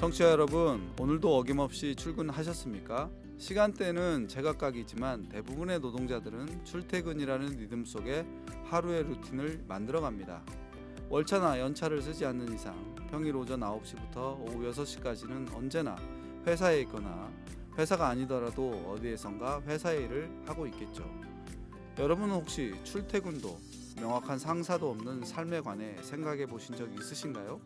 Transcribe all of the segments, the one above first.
청취자 여러분, 오늘도 어김없이 출근하셨습니까? 시간대는 제각각이지만 대부분의 노동자들은 출퇴근이라는 리듬 속에 하루의 루틴을 만들어갑니다. 월차나 연차를 쓰지 않는 이상 평일 오전 9시부터 오후 6시까지는 언제나 회사에 있거나 회사가 아니더라도 어디에선가 회사의 일을 하고 있겠죠. 여러분은 혹시 출퇴근도 명확한 상사도 없는 삶에 관해 생각해 보신 적 있으신가요?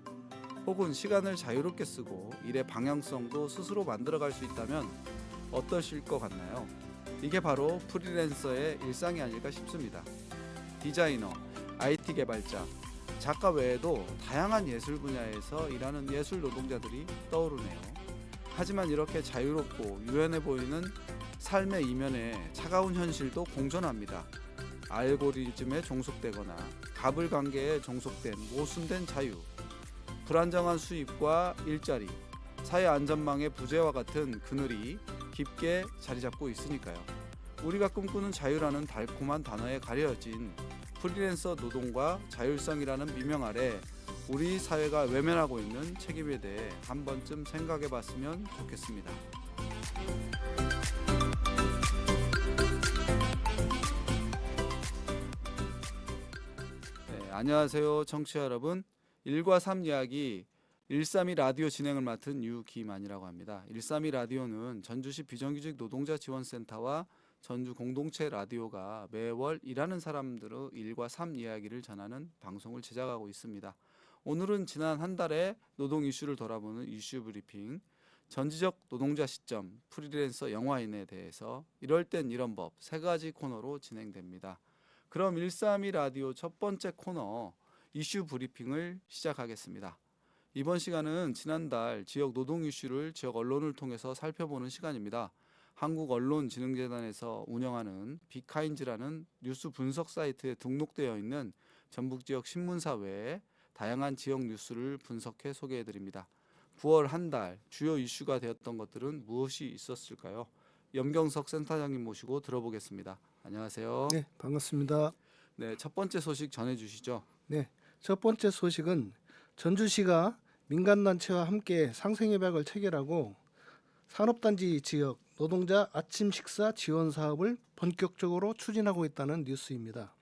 혹은 시간을 자유롭게 쓰고 일의 방향성도 스스로 만들어갈 수 있다면 어떠실 것 같나요? 이게 바로 프리랜서의 일상이 아닐까 싶습니다. 디자이너, IT 개발자, 작가 외에도 다양한 예술 분야에서 일하는 예술 노동자들이 떠오르네요. 하지만 이렇게 자유롭고 유연해 보이는 삶의 이면에 차가운 현실도 공존합니다. 알고리즘에 종속되거나 가불관계에 종속된 모순된 자유, 불안정한 수입과 일자리, 사회 안전망의 부재와 같은 그늘이 깊게 자리 잡고 있으니까요. 우리가 꿈꾸는 자유라는 달콤한 단어에 가려진 프리랜서 노동과 자율성이라는 미명 아래 우리 사회가 외면하고 있는 책임에 대해 한 번쯤 생각해 봤으면 좋겠습니다. 네, 안녕하세요 청취자 여러분. 1과 3 이야기 132 라디오 진행을 맡은 유기만이라고 합니다. 132 라디오는 전주시 비정규직 노동자 지원센터와 전주 공동체 라디오가 매월 일하는 사람들의 1과 3 이야기를 전하는 방송을 제작하고 있습니다. 오늘은 지난 한 달의 노동 이슈를 돌아보는 이슈 브리핑, 전지적 노동자 시점, 프리랜서 영화인에 대해서 이럴 땐 이런 법 세 가지 코너로 진행됩니다. 그럼 132 라디오 첫 번째 코너 이슈 브리핑을 시작하겠습니다. 이번 시간은 지난달 지역 노동 이슈를 지역 언론을 통해서 살펴보는 시간입니다. 한국언론진흥재단에서 운영하는 비카인즈라는 뉴스 분석 사이트에 등록되어 있는 전북 지역 신문사 외에 다양한 지역 뉴스를 분석해 소개해드립니다. 9월 한 달 주요 이슈가 되었던 것들은 무엇이 있었을까요? 염경석 센터장님 모시고 들어보겠습니다. 안녕하세요. 네, 반갑습니다. 네, 첫 번째 소식 전해주시죠. 네, 첫 번째 소식은 전주시가 민간단체와 함께 상생협약을 체결하고 산업단지 지역 노동자 아침 식사 지원 사업을 본격적으로 추진하고 있다는 뉴스입니다.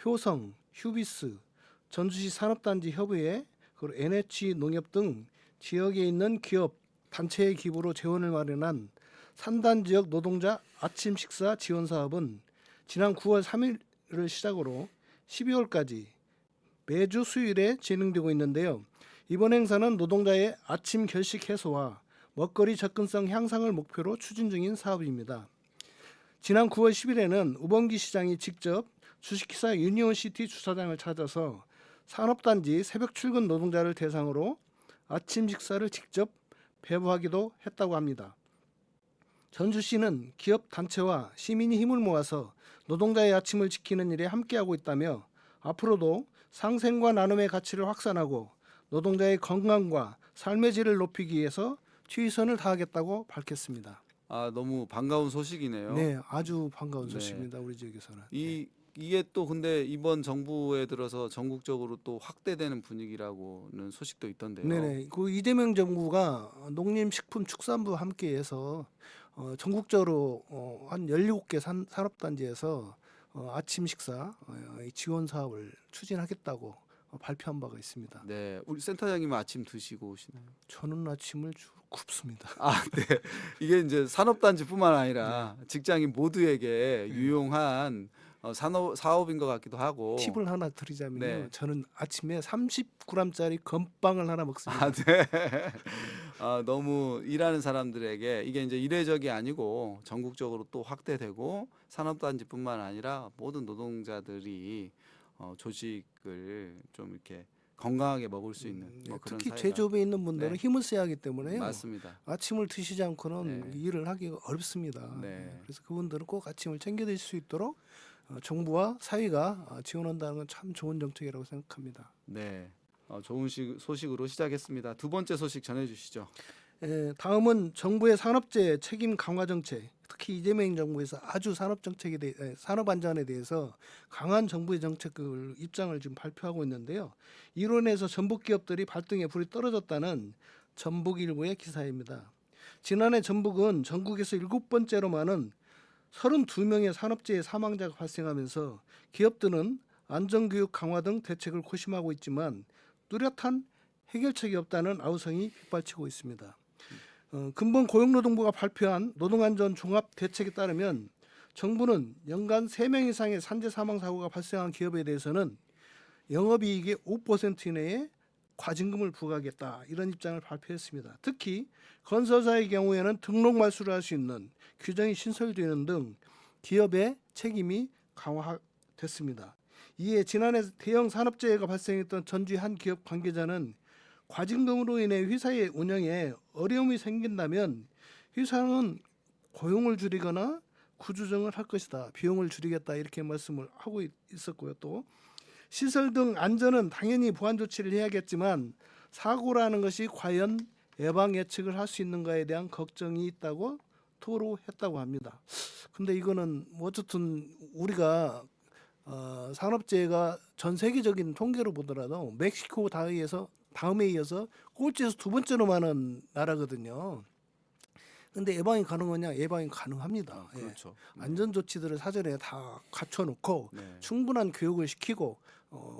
효성, 휴비스, 전주시 산업단지 협의회, 그리고 NH농협 등 지역에 있는 기업, 단체의 기부로 재원을 마련한 산단 지역 노동자 아침 식사 지원 사업은 지난 9월 3일을 시작으로 12월까지 매주 수요일에 진행되고 있는데요. 이번 행사는 노동자의 아침 결식 해소와 먹거리 접근성 향상을 목표로 추진 중인 사업입니다. 지난 9월 10일에는 우범기 시장이 직접 주식회사 유니온시티 주차장을 찾아서 산업단지 새벽 출근 노동자를 대상으로 아침 식사를 직접 배부하기도 했다고 합니다. 전주시는 기업 단체와 시민이 힘을 모아서 노동자의 아침을 지키는 일에 함께하고 있다며 앞으로도 상생과 나눔의 가치를 확산하고 노동자의 건강과 삶의 질을 높이기 위해서 최선을 다하겠다고 밝혔습니다. 너무 반가운 소식이네요. 네, 아주 반가운 네. 소식입니다. 우리 지역에서는. 이게 또 근데 이번 정부에 들어서 전국적으로 또 확대되는 분위기라고는 소식도 있던데요. 네네. 그 이재명 정부가 농림식품축산부 함께해서 전국적으로 한 17개 산업단지에서 아침 식사 지원 사업을 추진하겠다고 발표한 바가 있습니다. 네, 우리 센터장님은 아침 드시고 오시나요? 저는 아침을 주로 굽습니다. 네. 이게 이제 산업단지뿐만 아니라 직장인 모두에게 유용한 사업인 것 같기도 하고. 팁을 하나 드리자면요. 네. 저는 아침에 30g짜리 건빵을 하나 먹습니다. 네. 너무 일하는 사람들에게 이게 이제 이례적이 아니고 전국적으로 또 확대되고 산업단지뿐만 아니라 모든 노동자들이 조직을 좀 이렇게 건강하게 먹을 수 있는 뭐 그런 특히 사회가. 제조업에 있는 분들은 네. 힘을 써야 하기 때문에요. 맞습니다. 아침을 드시지 않고는 네. 일을 하기가 어렵습니다. 네. 그래서 그분들은 꼭 아침을 챙겨 드실 수 있도록 정부와 사회가 지원한다는 건 참 좋은 정책이라고 생각합니다. 네. 좋은 소식으로 시작했습니다. 두 번째 소식 전해주시죠. 다음은 정부의 산업재해 책임 강화 정책, 특히 이재명 정부에서 아주 산업 안전에 대해서 강한 정부의 정책을 입장을 지금 발표하고 있는데요. 이로 인해서 전북 기업들이 발등에 불이 떨어졌다는 전북일보의 기사입니다. 지난해 전북은 전국에서 7번째로 많은 32명의 산업재해 사망자가 발생하면서 기업들은 안전교육 강화 등 대책을 고심하고 있지만 뚜렷한 해결책이 없다는 아우성이 빗발치고 있습니다. 근본 고용노동부가 발표한 노동안전 종합대책에 따르면 정부는 연간 3명 이상의 산재 사망 사고가 발생한 기업에 대해서는 영업이익의 5% 이내에 과징금을 부과하겠다 이런 입장을 발표했습니다. 특히 건설사의 경우에는 등록 말소를 할 수 있는 규정이 신설되는 등 기업의 책임이 강화됐습니다. 이에 지난해 대형 산업재해가 발생했던 전주의 한 기업 관계자는 과징금으로 인해 회사의 운영에 어려움이 생긴다면 회사는 고용을 줄이거나 구조정을 할 것이다. 비용을 줄이겠다 이렇게 말씀을 하고 있었고요. 또 시설 등 안전은 당연히 보안 조치를 해야겠지만 사고라는 것이 과연 예방 예측을 할 수 있는가에 대한 걱정이 있다고 토로했다고 합니다. 근데 이거는 어쨌든 우리가 산업재해가 전 세계적인 통계로 보더라도 멕시코 다음에 이어서 꼴찌에서 2번째로 많은 나라거든요. 근데 예방이 가능하냐? 예방이 가능합니다. 그렇죠. 안전 조치들을 사전에 다 갖춰놓고 네. 충분한 교육을 시키고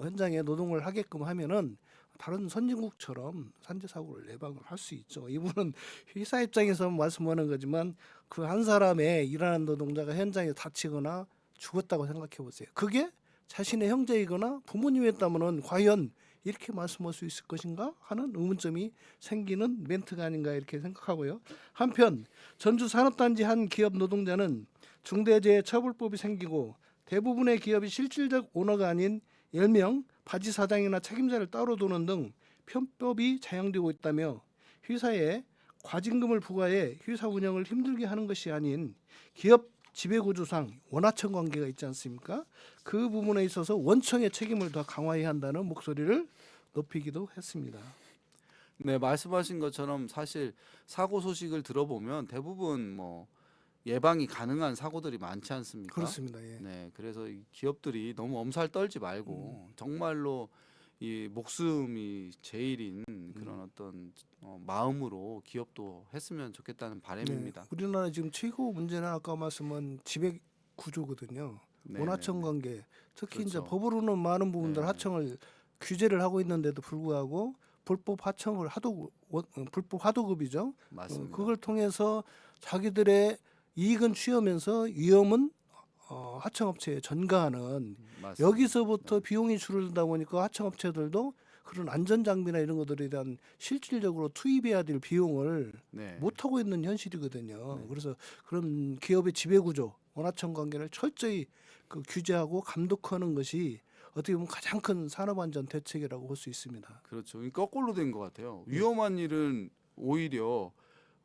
현장에 노동을 하게끔 하면은 다른 선진국처럼 산재 사고를 예방을 할 수 있죠. 이분은 회사 입장에서 말씀하는 거지만 그 한 사람의 일하는 노동자가 현장에 다치거나 죽었다고 생각해 보세요. 그게 자신의 형제이거나 부모님이었다면은 과연 이렇게 말씀할 수 있을 것인가 하는 의문점이 생기는 멘트가 아닌가 이렇게 생각하고요. 한편 전주 산업단지 한 기업 노동자는 중대재해처벌법이 생기고 대부분의 기업이 실질적 오너가 아닌 10명 바지 사장이나 책임자를 따로 두는 등 편법이 자행되고 있다며 회사에 과징금을 부과해 회사 운영을 힘들게 하는 것이 아닌 기업 지배구조상 원하청 관계가 있지 않습니까? 그 부분에 있어서 원청의 책임을 더 강화해야 한다는 목소리를 높이기도 했습니다. 네, 말씀하신 것처럼 사실 사고 소식을 들어보면 대부분 뭐 예방이 가능한 사고들이 많지 않습니까? 그렇습니다. 예. 네, 그래서 이 기업들이 너무 엄살 떨지 말고 정말로 이 목숨이 제일인 그런 어떤 마음으로 기업도 했으면 좋겠다는 바람입니다. 네, 우리나라 지금 최고 문제는 아까 말씀한 지배 구조거든요. 네, 원하청 네, 네. 관계. 특히 이제 그렇죠. 법으로는 많은 부분들 네. 하청을 규제를 하고 있는데도 불구하고 불법 하도급이죠. 맞습니다. 그걸 통해서 자기들의 이익은 취하면서 위험은 하청업체에 전가하는 맞습니다. 여기서부터 비용이 줄어들다 보니까 하청업체들도 그런 안전장비나 이런 것들에 대한 실질적으로 투입해야 될 비용을 네. 못하고 있는 현실이거든요. 네. 그래서 그런 기업의 지배구조, 원하청 관계를 철저히 규제하고 감독하는 것이 어떻게 보면 가장 큰 산업안전 대책이라고 볼 수 있습니다. 그렇죠. 거꾸로 된 것 같아요. 위험한 일은 오히려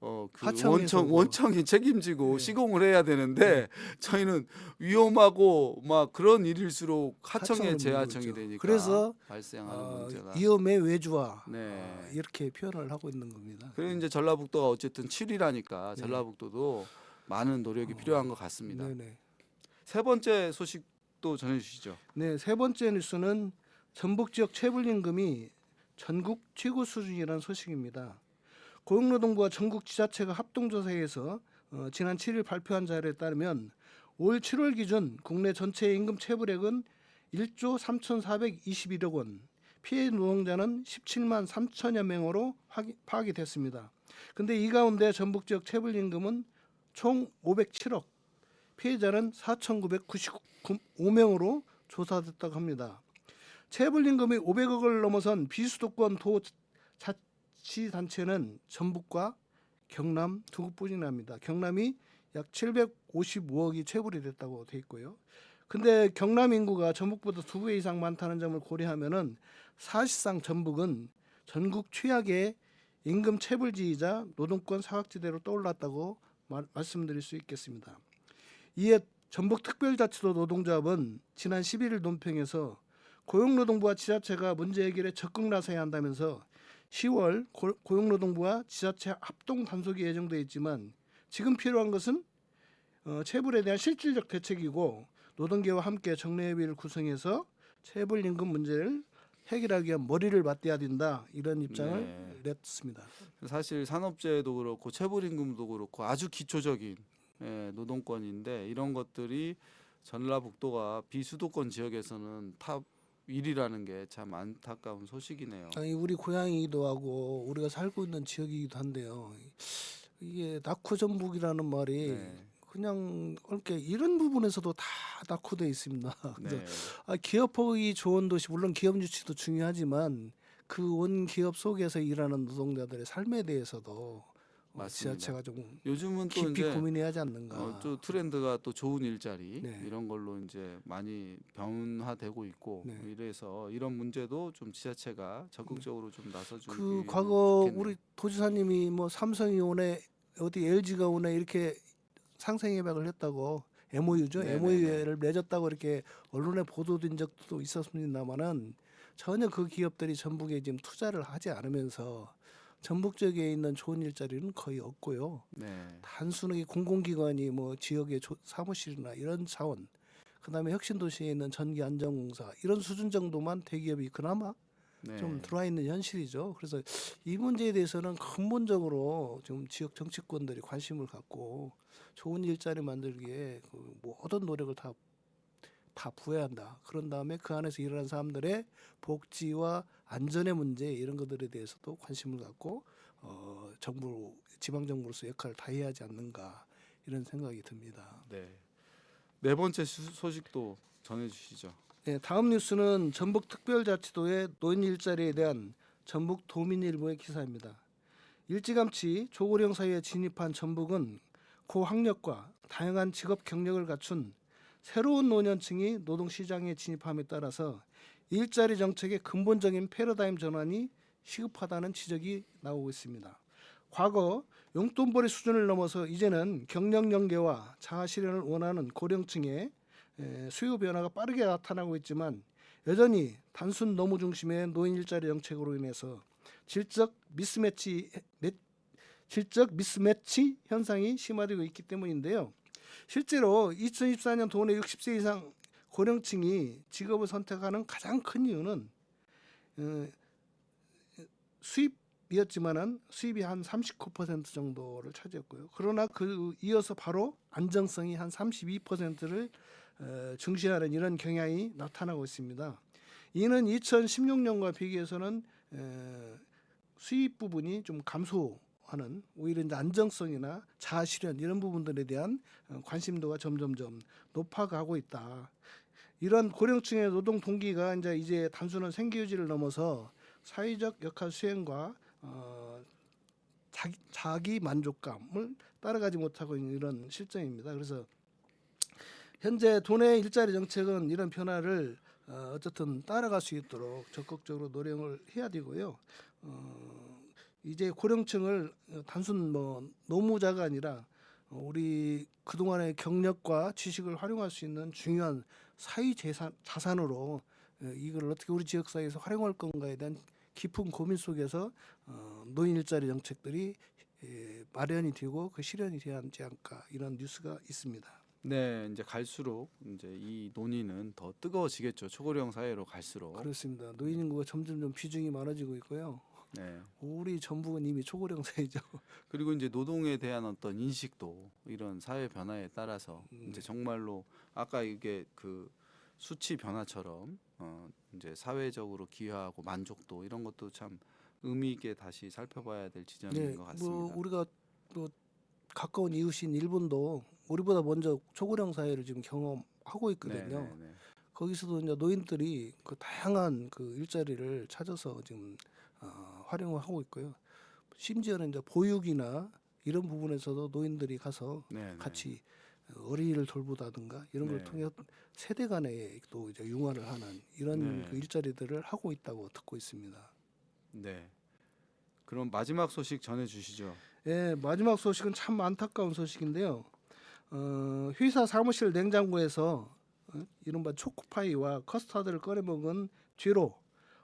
그 하청에서 원청이 책임지고 네. 시공을 해야 되는데 저희는 위험하고 막 그런 일일수록 하청에 하청을 재하청이 묻는 거죠. 되니까 그래서 발생하는 문제가. 위험의 외주화 네. 이렇게 표현을 하고 있는 겁니다. 그리고 이제 전라북도가 어쨌든 7위라니까 네. 전라북도도 많은 노력이 필요한 것 같습니다. 네네. 세 번째 소식도 전해주시죠. 네, 세 번째 뉴스는 전북 지역 체불임금이 전국 최고 수준이라는 소식입니다. 고용노동부와 전국 지자체가 합동조사에서 지난 7일 발표한 자료에 따르면 올 7월 기준 국내 전체 임금 체불액은 1조 3,421억 원, 피해 노동자는 17만 3천여 명으로 파악이 됐습니다. 근데 이 가운데 전북 지역 체불임금은 총 507억, 피해자는 4,995명으로 조사됐다고 합니다. 체불임금이 500억을 넘어선 비수도권 도자치단체는 전북과 경남 두 곳뿐이랍니다. 경남이 약 755억이 체불이 됐다고 돼 있고요. 근데 경남 인구가 전북보다 2배 이상 많다는 점을 고려하면은 사실상 전북은 전국 최악의 임금 체불지이자 노동권 사각지대로 떠올랐다고 말씀드릴 수 있겠습니다. 이에 전북특별자치도 노동조합은 지난 11일 논평에서 고용노동부와 지자체가 문제 해결에 적극 나서야 한다면서 10월 고용노동부와 지자체 합동 단속이 예정돼 있지만 지금 필요한 것은 체불에 대한 실질적 대책이고 노동계와 함께 정례협의를 구성해서 체불임금 문제를 해결하기 위한 머리를 맞대야 된다 이런 입장을 네. 냈습니다. 사실 산업재해도 그렇고 체불임금도 그렇고 아주 기초적인 노동권인데 이런 것들이 전라북도가 비수도권 지역에서는 탑 1위라는 게 참 안타까운 소식이네요. 아니 우리 고향이기도 하고 우리가 살고 있는 지역이기도 한데요. 이게 낙후전북이라는 말이 네. 그냥 이렇게 이런 부분에서도 다 낙후돼 있습니다. 그래서 네. 기업하기 좋은 도시 물론 기업 유치도 중요하지만 그 원 기업 속에서 일하는 노동자들의 삶에 대해서도 맞습니다. 지자체가 좀 요즘은 또 깊이 이제 고민해야 하지 않는가. 또 트렌드가 또 좋은 일자리 네. 이런 걸로 이제 많이 변화되고 있고 네. 이래서 이런 문제도 좀 지자체가 적극적으로 좀 나서주기 그 과거 좋겠네요. 우리 도지사님이 뭐 삼성이 오네 어디 LG가 오네 이렇게 상생협약을 했다고 MOU죠. 네네네. MOU를 맺었다고 이렇게 언론에 보도된 적도 있었습니다만은 전혀 그 기업들이 전북에 지금 투자를 하지 않으면서 전북 지역에 있는 좋은 일자리는 거의 없고요. 네. 단순하게 공공기관이 뭐 지역의 사무실이나 이런 차원, 그다음에 혁신도시에 있는 전기안전공사 이런 수준 정도만 대기업이 그나마 네. 좀 들어와 있는 현실이죠. 그래서 이 문제에 대해서는 근본적으로 좀 지역 정치권들이 관심을 갖고 좋은 일자리 만들기에 그 모든 노력을 다 부여야 한다. 그런 다음에 그 안에서 일하는 사람들의 복지와 안전의 문제 이런 것들에 대해서도 관심을 갖고 정부 지방 정부로서 역할을 다해야 하지 않는가 이런 생각이 듭니다. 네. 네 번째 소식도 전해주시죠. 네, 다음 뉴스는 전북특별자치도의 노인 일자리에 대한 전북도민일보의 기사입니다. 일찌감치 초고령 사회에 진입한 전북은 고학력과 다양한 직업 경력을 갖춘 새로운 노년층이 노동시장에 진입함에 따라서 일자리 정책의 근본적인 패러다임 전환이 시급하다는 지적이 나오고 있습니다. 과거 용돈벌이 수준을 넘어서 이제는 경력 연계와 자아 실현을 원하는 고령층의 수요 변화가 빠르게 나타나고 있지만 여전히 단순 노무 중심의 노인 일자리 정책으로 인해서 질적 미스매치 현상이 심화되고 있기 때문인데요. 실제로 2014년 도내 60세 이상 고령층이 직업을 선택하는 가장 큰 이유는 수입이었지만은 수입이 한 39% 정도를 차지했고요. 그러나 그 이어서 바로 안정성이 한 32%를 중시하는 이런 경향이 나타나고 있습니다. 이는 2016년과 비교해서는 수입 부분이 좀 감소하는 오히려 이제 안정성이나 자아 실현 이런 부분들에 대한 관심도가 점점점 높아가고 있다. 이런 고령층의 노동 동기가 이제 단순한 생계 유지를 넘어서 사회적 역할 수행과 자기 만족감을 따라가지 못하고 있는 이런 실정입니다. 그래서 현재 도내 일자리 정책은 이런 변화를 어쨌든 따라갈 수 있도록 적극적으로 노력을 해야 되고요. 이제 고령층을 단순 뭐 노무자가 아니라 우리 그동안의 경력과 지식을 활용할 수 있는 중요한 사회 자산으로 이걸 어떻게 우리 지역 사회에서 활용할 건가에 대한 깊은 고민 속에서 노인 일자리 정책들이 마련이 되고 그 실현이 돼야 하지 않을까 이런 뉴스가 있습니다. 네, 이제 갈수록 이제 이 논의는 더 뜨거워지겠죠. 초고령 사회로 갈수록. 그렇습니다. 노인 인구가 점점 비중이 많아지고 있고요. 네. 우리 전북은 이미 초고령 사회죠. 그리고 이제 노동에 대한 어떤 인식도 이런 사회 변화에 따라서 이제 정말로 아까 이게 그 수치 변화처럼 이제 사회적으로 기여하고 만족도 이런 것도 참 의미 있게 다시 살펴봐야 될 지점인 것 같습니다. 뭐 우리가 또 가까운 이웃인 일본도 우리보다 먼저 초고령 사회를 지금 경험하고 있거든요. 네. 거기서도 이제 노인들이 그 다양한 그 일자리를 찾아서 지금 활용을 하고 있고요. 심지어는 이제 보육이나 이런 부분에서도 노인들이 가서 네. 같이 어린이를 돌보다든가 이런 걸 네. 통해 세대 간에 또 이제 융화를 하는 이런 네. 그 일자리들을 하고 있다고 듣고 있습니다. 네. 그럼 마지막 소식 전해주시죠. 예, 마지막 소식은 참 안타까운 소식인데요. 회사 사무실 냉장고에서 이른바 초코파이와 커스터드를 꺼내 먹은 죄로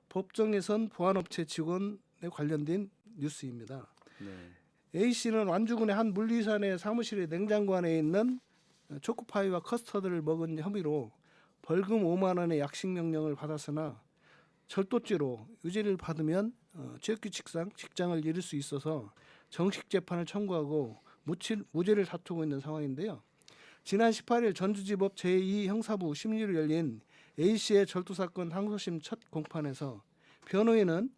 법정에선 보안업체 직원에 관련된 뉴스입니다. 네. A 씨는 완주군의 한 물류산의 사무실의 냉장고 안에 있는 초코파이와 커스터드를 먹은 혐의로 벌금 5만 원의 약식 명령을 받았으나 절도죄로 유죄를 받으면 지역규칙상 직장을 잃을 수 있어서 정식 재판을 청구하고 무죄를 다투고 있는 상황인데요. 지난 18일 전주지법 제2형사부 심리로 열린 A씨의 절도 사건 항소심 첫 공판에서 변호인은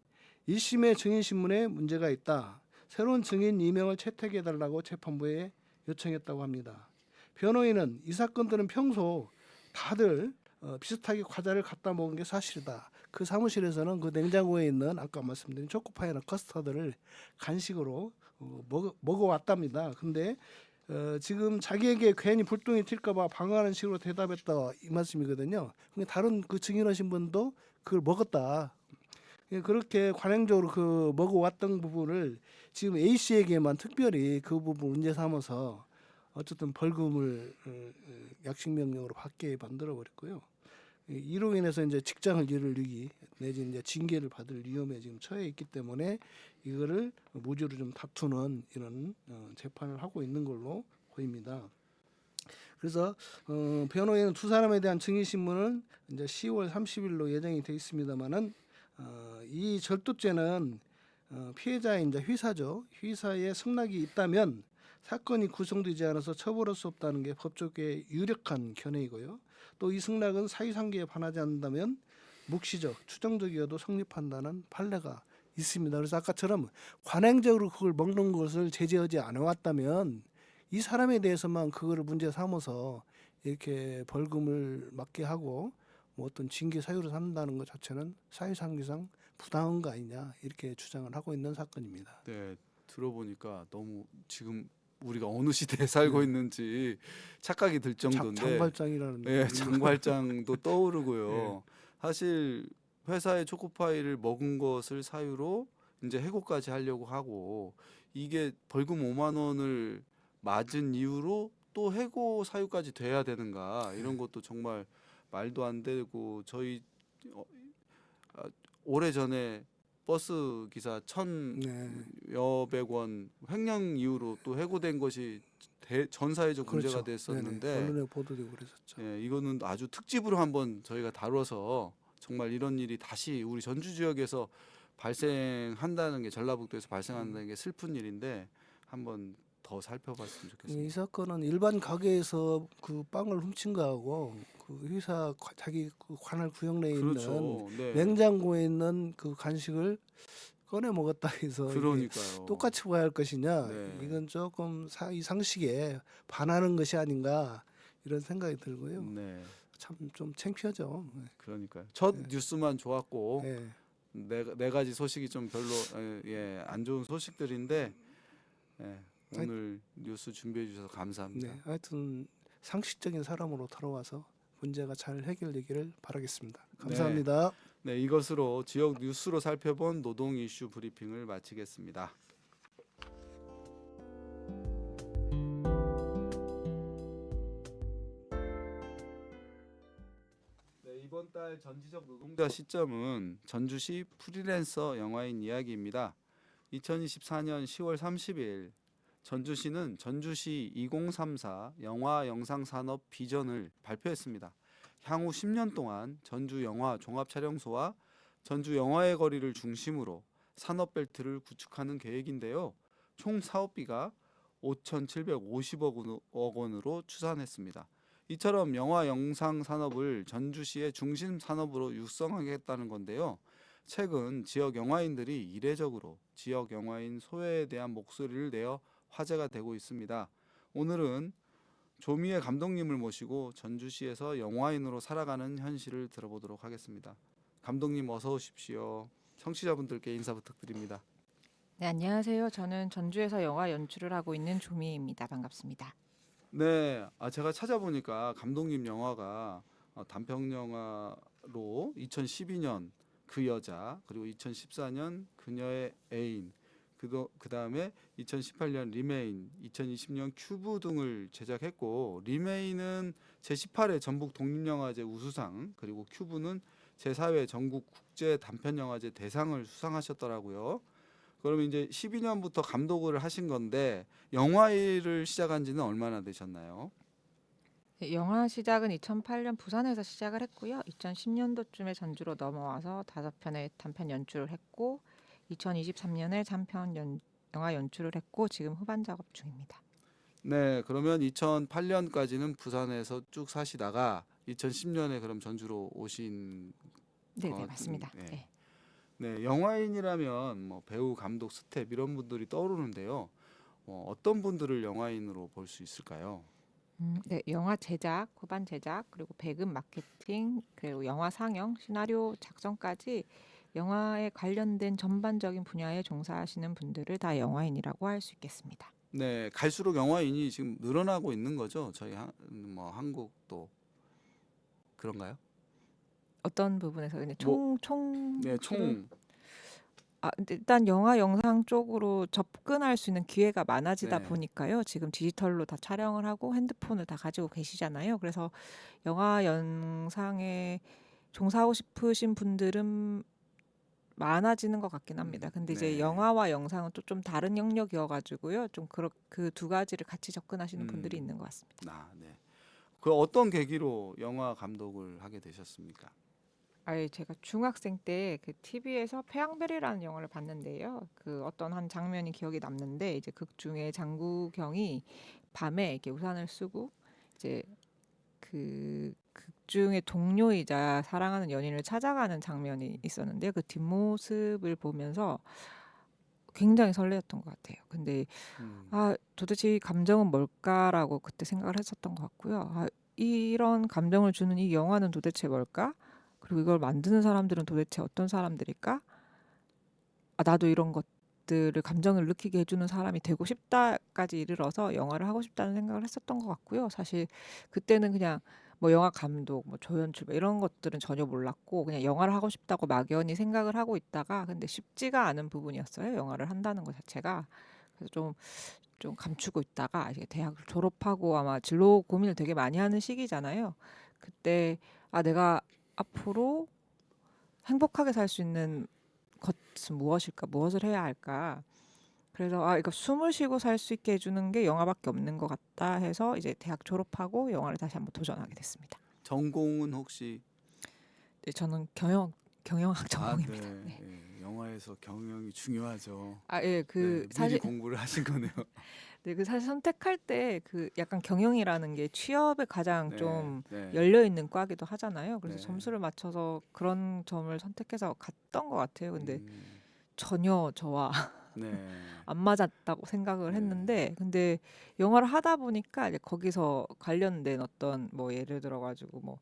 1심의 증인 신문에 문제가 있다. 새로운 증인 임명을 채택해달라고 재판부에 요청했다고 합니다. 변호인은 이 사건들은 평소 다들 비슷하게 과자를 갖다 먹은 게 사실이다. 그 사무실에서는 그 냉장고에 있는 아까 말씀드린 초코파이나 커스터드를 간식으로 먹어왔답니다. 근데 지금 자기에게 괜히 불똥이 튈까봐 방어하는 식으로 대답했다 이 말씀이거든요. 근데 다른 그 증인하신 분도 그걸 먹었다. 그렇게 관행적으로 그 먹어왔던 부분을 지금 A 씨에게만 특별히 그 부분 문제 삼아서 어쨌든 벌금을 약식명령으로 받게 만들어 버렸고요. 이로 인해서 이제 직장을 잃을 위기 내지 이제 징계를 받을 위험에 지금 처해 있기 때문에 이거를 무죄로 좀 다투는 이런 재판을 하고 있는 걸로 보입니다. 그래서 변호인은 두 사람에 대한 증인 신문은 이제 10월 30일로 예정이 되어 있습니다만은 이 절도죄는 피해자의 이제 휘사죠. 휘사의 승낙이 있다면 사건이 구성되지 않아서 처벌할 수 없다는 게 법조계의 유력한 견해이고요. 또 이 승낙은 사유상계에 반하지 않는다면 묵시적, 추정적이어도 성립한다는 판례가 있습니다. 그래서 아까처럼 관행적으로 그걸 먹는 것을 제재하지 않아 왔다면 이 사람에 대해서만 그거를 문제 삼아서 이렇게 벌금을 맞게 하고 뭐 어떤 징계 사유로 삼는다는 것 자체는 사유상규상 부당한 거 아니냐 이렇게 주장을 하고 있는 사건입니다. 네, 들어보니까 너무 지금 우리가 어느 시대에 살고 있는지 착각이 들 정도인데 장발장이라는 예, 장발장도 떠오르고요. 사실 회사의 초코파이를 먹은 것을 사유로 이제 해고까지 하려고 하고 이게 벌금 5만 원을 맞은 이유로 또 해고 사유까지 돼야 되는가 이런 것도 정말 말도 안 되고 저희 오래전에 버스 기사 천여백 원 횡령 이후로 또 해고된 것이 전 사회적 문제가 됐었는데 언론에 보도되고 그랬었죠. 예, 이거는 아주 특집으로 한번 저희가 다뤄서 정말 이런 일이 다시 우리 전주 지역에서 발생한다는 게 전라북도에서 발생한다는 게 슬픈 일인데 한번 더 살펴봤으면 좋겠습니다. 이 사건은 일반 가게에서 그 빵을 훔친 거하고 그 회사 자기 그 관할 구역 내에 그렇죠. 있는 네. 냉장고에 있는 그 간식을 꺼내 먹었다 해서 이게 그러니까요. 똑같이 봐야 할 것이냐 네. 이건 조금 이 상식에 반하는 것이 아닌가 이런 생각이 들고요. 네. 참 좀 창피하죠. 그러니까요. 첫 뉴스만 좋았고 네. 네 가지 소식이 좀 별로 안 좋은 소식들인데 오늘 뉴스 준비해 주셔서 감사합니다. 네, 하여튼 상식적인 사람으로 돌아와서 문제가 잘 해결되기를 바라겠습니다. 감사합니다. 네, 이것으로 지역 뉴스로 살펴본 노동 이슈 브리핑을 마치겠습니다. 네, 이번 달 전지적 노동자 시점은 전주시 프리랜서 영화인 이야기입니다. 2024년 10월 30일 전주시는 전주시 2034 영화 영상 산업 비전을 발표했습니다. 향후 10년 동안 전주 영화 종합촬영소와 전주 영화의 거리를 중심으로 산업벨트를 구축하는 계획인데요. 총 사업비가 5,750억 원으로 추산했습니다. 이처럼 영화 영상 산업을 전주시의 중심 산업으로 육성하겠다는 건데요. 최근 지역 영화인들이 이례적으로 지역 영화인 소외에 대한 목소리를 내어 화제가 되고 있습니다. 오늘은 조미애 감독님을 모시고 전주시에서 영화인으로 살아가는 현실을 들어보도록 하겠습니다. 감독님 어서 오십시오. 청취자분들께 인사 부탁드립니다. 네, 안녕하세요. 저는 전주에서 영화 연출을 하고 있는 조미애입니다. 반갑습니다. 네, 제가 찾아보니까 감독님 영화가 단편 영화로 2012년 그 여자 그리고 2014년 그녀의 애인 그 다음에 2018년 리메인, 2020년 큐브 등을 제작했고 리메인은 제18회 전북 독립영화제 우수상 그리고 큐브는 제4회 전국 국제 단편영화제 대상을 수상하셨더라고요. 그러면 이제 12년부터 감독을 하신 건데 영화 일을 시작한 지는 얼마나 되셨나요? 네, 영화 시작은 2008년 부산에서 시작을 했고요. 2010년도쯤에 전주로 넘어와서 5편의 단편 연출을 했고 2023년에 영화 연출을 했고 지금 후반 작업 중입니다. 네, 그러면 2008년까지는 부산에서 쭉 사시다가 2010년에 그럼 전주로 오신 네, 것 네, 같은. 맞습니다. 네. 네. 네, 영화인이라면 뭐 배우, 감독, 스텝 이런 분들이 떠오르는데요. 어떤 분들을 영화인으로 볼 수 있을까요? 네, 영화 제작, 후반 제작, 그리고 배급 마케팅, 그리고 영화 상영, 시나리오 작성까지 영화에 관련된 전반적인 분야에 종사하시는 분들을 다 영화인이라고 할 수 있겠습니다. 네, 갈수록 영화인이 지금 늘어나고 있는 거죠. 저희 한국도 그런가요? 어떤 부분에서 그냥 뭐, 총 네, 수를 총, 근데 일단 영화 영상 쪽으로 접근할 수 있는 기회가 많아지다 네, 보니까요. 지금 디지털로 다 촬영을 하고 핸드폰을 다 가지고 계시잖아요. 그래서 영화 영상에 종사하고 싶으신 분들은 많아지는 것 같긴 합니다. 근데 이제 네, 영화와 영상은 또 좀 다른 영역이어가지고요. 좀 그 두 가지를 같이 접근하시는 분들이 음, 있는 것 같습니다. 네. 그 어떤 계기로 영화 감독을 하게 되셨습니까? 아예 제가 중학생 때 그 TV에서 태양별이라는 영화를 봤는데요. 그 어떤 한 장면이 기억에 남는데 이제 극 중에 장국영이 밤에 이렇게 우산을 쓰고 이제 그 극 중에 동료이자 사랑하는 연인을 찾아가는 장면이 있었는데요. 그 뒷모습을 보면서 굉장히 설레었던 것 같아요. 근데 음, 도대체 이 감정은 뭘까라고 그때 생각을 했었던 것 같고요. 이런 감정을 주는 이 영화는 도대체 뭘까? 그리고 이걸 만드는 사람들은 도대체 어떤 사람들일까? 나도 이런 것들을 감정을 느끼게 해주는 사람이 되고 싶다까지 이르러서 영화를 하고 싶다는 생각을 했었던 것 같고요. 사실 그때는 그냥 뭐 영화 감독, 뭐 조연출 뭐 이런 것들은 전혀 몰랐고 그냥 영화를 하고 싶다고 막연히 생각을 하고 있다가 근데 쉽지가 않은 부분이었어요. 영화를 한다는 것 자체가. 그래서 좀 감추고 있다가 이제 대학을 졸업하고 아마 진로 고민을 되게 많이 하는 시기잖아요. 그때 내가 앞으로 행복하게 살 수 있는 것은 무엇일까? 무엇을 해야 할까? 그래서 이거 숨을 쉬고 살 수 있게 해주는 게 영화밖에 없는 것 같다 해서 이제 대학 졸업하고 영화를 다시 한번 도전하게 됐습니다. 전공은 혹시 네, 저는 경영학 네, 전공입니다. 네. 영화에서 경영이 중요하죠. 예, 네, 미리 공부를 하신 거네요. 네, 그 사실 선택할 때 그 약간 경영이라는 게 취업에 가장 네, 좀 네, 열려 있는 과기도 하잖아요. 그래서 네, 점수를 맞춰서 그런 점을 선택해서 갔던 것 같아요. 근데 음, 전혀 저와 네, 안 맞았다고 생각을 네, 했는데, 근데 영화를 하다 보니까 이제 거기서 관련된 어떤 뭐 예를 들어 가지고 뭐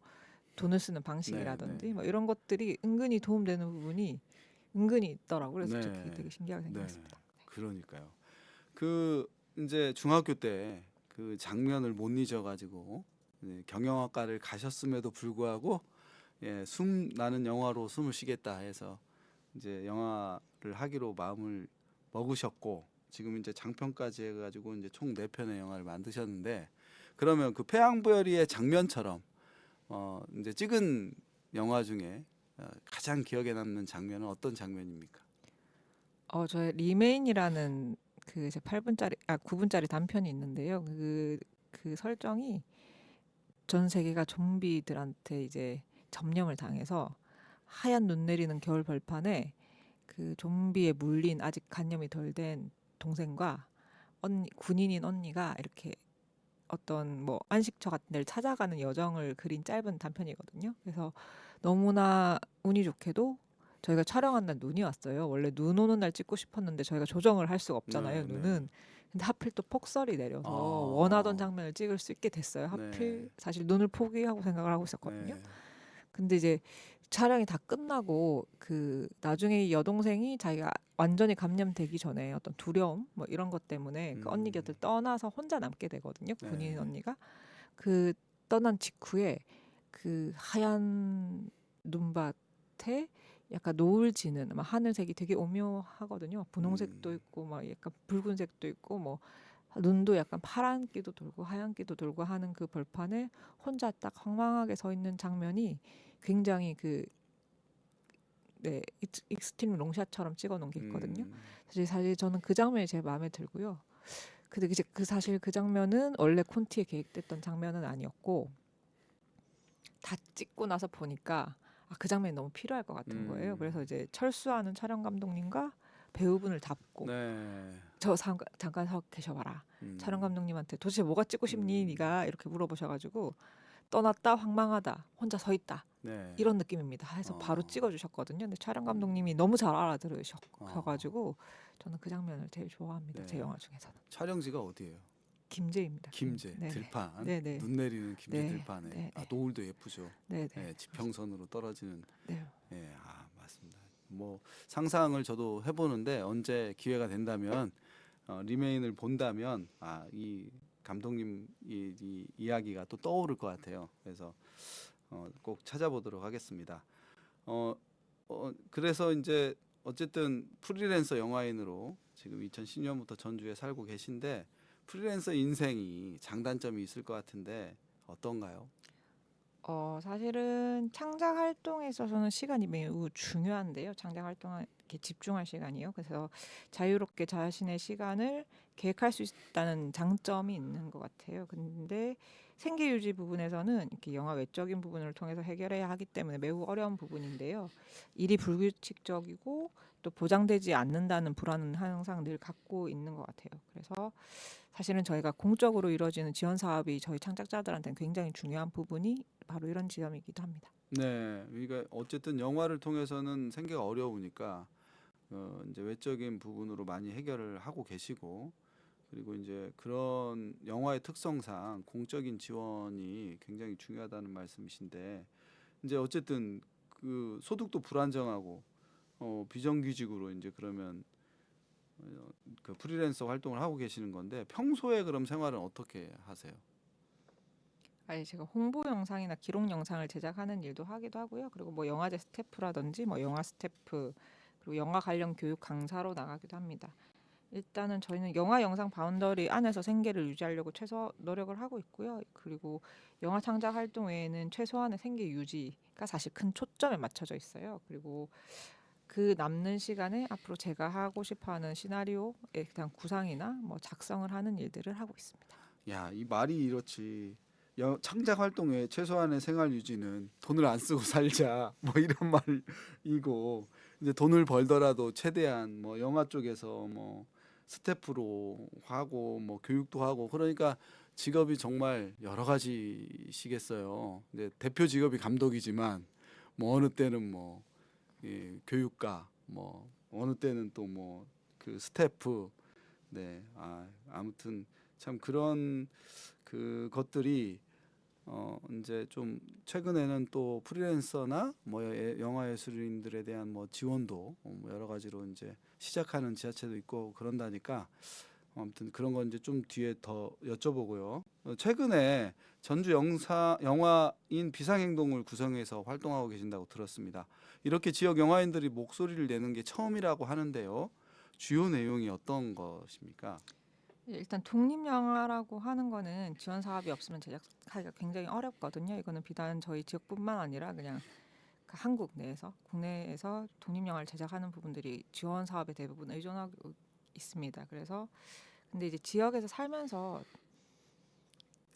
돈을 쓰는 네, 네, 방식이라든지 뭐 이런 것들이 은근히 도움되는 부분이 은근히 있더라고요. 그래서 그게 네, 되게 신기하게 네. 생각했습니다. 그러니까요. 그 이제 중학교 때 그 장면을 못 잊어가지고 경영학과를 가셨음에도 불구하고 숨 나는 영화로 숨을 쉬겠다 해서 이제 영화를 하기로 마음을 먹으셨고 지금 이제 장편까지 해가지고 이제 총 4편의 영화를 만드셨는데 그러면 그 태양별이의 장면처럼 이제 찍은 영화 중에 가장 기억에 남는 장면은 어떤 장면입니까? 저의 리메인이라는 그 이제 9분짜리 단편이 있는데요. 그 설정이 전 세계가 좀비들한테 이제 점령을 당해서 하얀 눈 내리는 겨울 벌판에 그 좀비에 물린 아직 간염이 덜 된 동생과 군인인 언니가 이렇게 어떤 뭐 안식처 같은 데를 찾아가는 여정을 그린 짧은 단편이거든요. 그래서 너무나 운이 좋게도 저희가 촬영한 날 눈이 왔어요. 원래 눈 오는 날 찍고 싶었는데 저희가 조정을 할 수가 없잖아요, 네, 네. 눈은. 근데 하필 또 폭설이 내려서 원하던 아, 장면을 찍을 수 있게 됐어요. 네, 하필 사실 눈을 포기하고 생각을 하고 있었거든요. 네, 근데 이제 촬영이 다 끝나고 그 나중에 이 여동생이 자기가 완전히 감염되기 전에 어떤 두려움 뭐 이런 것 때문에 그 언니 곁을 떠나서 혼자 남게 되거든요. 네, 군인 언니가 그 떠난 직후에 그 하얀 눈밭에 약간 노을 지는 막 하늘색이 되게 오묘하거든요. 분홍색도 있고 막 약간 붉은색도 있고 뭐 눈도 약간 파란기도 돌고 하얀기도 돌고 하는 그 벌판에 혼자 딱 황망하게 서 있는 장면이 굉장히 익스트림 롱샷처럼 찍어 놓은 게 있거든요. 음, 사실 저는 그 장면이 제일 마음에 들고요. 근데 이제 사실 그 장면은 원래 콘티에 계획됐던 장면은 아니었고 다 찍고 나서 보니까 그 장면이 너무 필요할 것 같은 거예요. 그래서 이제 철수하는 촬영 감독님과 배우분을 잡고 네. 잠깐 서 계셔봐라. 음. 촬영 감독님한테 도대체 뭐가 찍고 싶니? 음. 네가 이렇게 물어보셔가지고 떠났다 황망하다 혼자 서 있다 네. 이런 느낌입니다 해서 바로 찍어주셨거든요. 근데 촬영 감독님이 너무 잘 알아들으셔가지고 저는 그 장면을 제일 좋아합니다. 네. 제 영화 중에서는. 촬영지가 어디예요? 김제입니다. 김제 네네. 들판. 네네. 눈 내리는 김제 네. 들판에. 네. 노을도 예쁘죠. 네네. 네, 지평선으로 떨어지는. 네. 예, 맞습니다. 뭐 상상을 저도 해보는데 언제 기회가 된다면 리메인을 본다면 이 감독님 이 이야기가 또 떠오를 것 같아요. 그래서 꼭 찾아보도록 하겠습니다. 그래서 이제 어쨌든 프리랜서 영화인으로 지금 2010년부터 전주에 살고 계신데 프리랜서 인생이 장단점이 있을 것 같은데 어떤가요? 사실은 창작 활동에 있어서는 시간이 매우 중요한데요. 창작 활동에 이렇게 집중할 시간이요. 그래서 자유롭게 자신의 시간을 계획할 수 있다는 장점이 있는 것 같아요. 근데 생계 유지 부분에서는 이렇게 영화 외적인 부분을 통해서 해결해야 하기 때문에 매우 어려운 부분인데요. 일이 불규칙적이고 또 보장되지 않는다는 불안은 항상 늘 갖고 있는 것 같아요. 그래서 사실은 저희가 공적으로 이루어지는 지원 사업이 저희 창작자들한테는 굉장히 중요한 부분이 바로 이런 지점이기도 합니다. 네, 그러니까 어쨌든 영화를 통해서는 생계가 어려우니까 이제 외적인 부분으로 많이 해결을 하고 계시고 그리고 이제 그런 영화의 특성상 공적인 지원이 굉장히 중요하다는 말씀이신데 이제 어쨌든 그 소득도 불안정하고 비정규직으로 이제 그러면 그 프리랜서 활동을 하고 계시는 건데 평소에 그럼 생활은 어떻게 하세요? 제가 홍보 영상이나 기록 영상을 제작하는 일도 하기도 하고요. 그리고 뭐 영화제 스태프라든지 뭐 영화 스태프 그리고 영화 관련 교육 강사로 나가기도 합니다. 일단은 저희는 영화 영상 바운더리 안에서 생계를 유지하려고 최소 노력을 하고 있고요. 그리고 영화 창작 활동 외에는 최소한의 생계 유지가 사실 큰 초점에 맞춰져 있어요. 그리고 그 남는 시간에 앞으로 제가 하고 싶어하는 시나리오에 대한 구상이나 뭐 작성을 하는 일들을 하고 있습니다. 야, 이 말이 이렇지. 창작 활동에 최소한의 생활 유지는 돈을 안 쓰고 살자. 뭐 이런 말이고 이제 돈을 벌더라도 최대한 뭐 영화 쪽에서 뭐 스태프로 하고 뭐 교육도 하고 그러니까 직업이 정말 여러 가지시겠어요. 근데 대표 직업이 감독이지만 뭐 어느 때는 뭐 교육가 뭐 어느 때는 또 뭐 그 스태프 네, 아무튼 참 그런 그 것들이 이제 좀 최근에는 또 프리랜서나 뭐 영화 예술인들에 대한 뭐 지원도 뭐 여러 가지로 이제 시작하는 지자체도 있고 그런다니까 아무튼 그런 건 이제 좀 뒤에 더 여쭤보고요. 최근에 전주 영화인 비상행동을 구성해서 활동하고 계신다고 들었습니다. 이렇게 지역 영화인들이 목소리를 내는 게 처음이라고 하는데요. 주요 내용이 어떤 것입니까? 일단 독립 영화라고 하는 거는 지원 사업이 없으면 제작하기가 굉장히 어렵거든요. 이거는 비단 저희 지역뿐만 아니라 그냥 한국 내에서 국내에서 독립 영화를 제작하는 부분들이 지원 사업에 대부분 의존하고 있습니다. 그래서 근데 이제 지역에서 살면서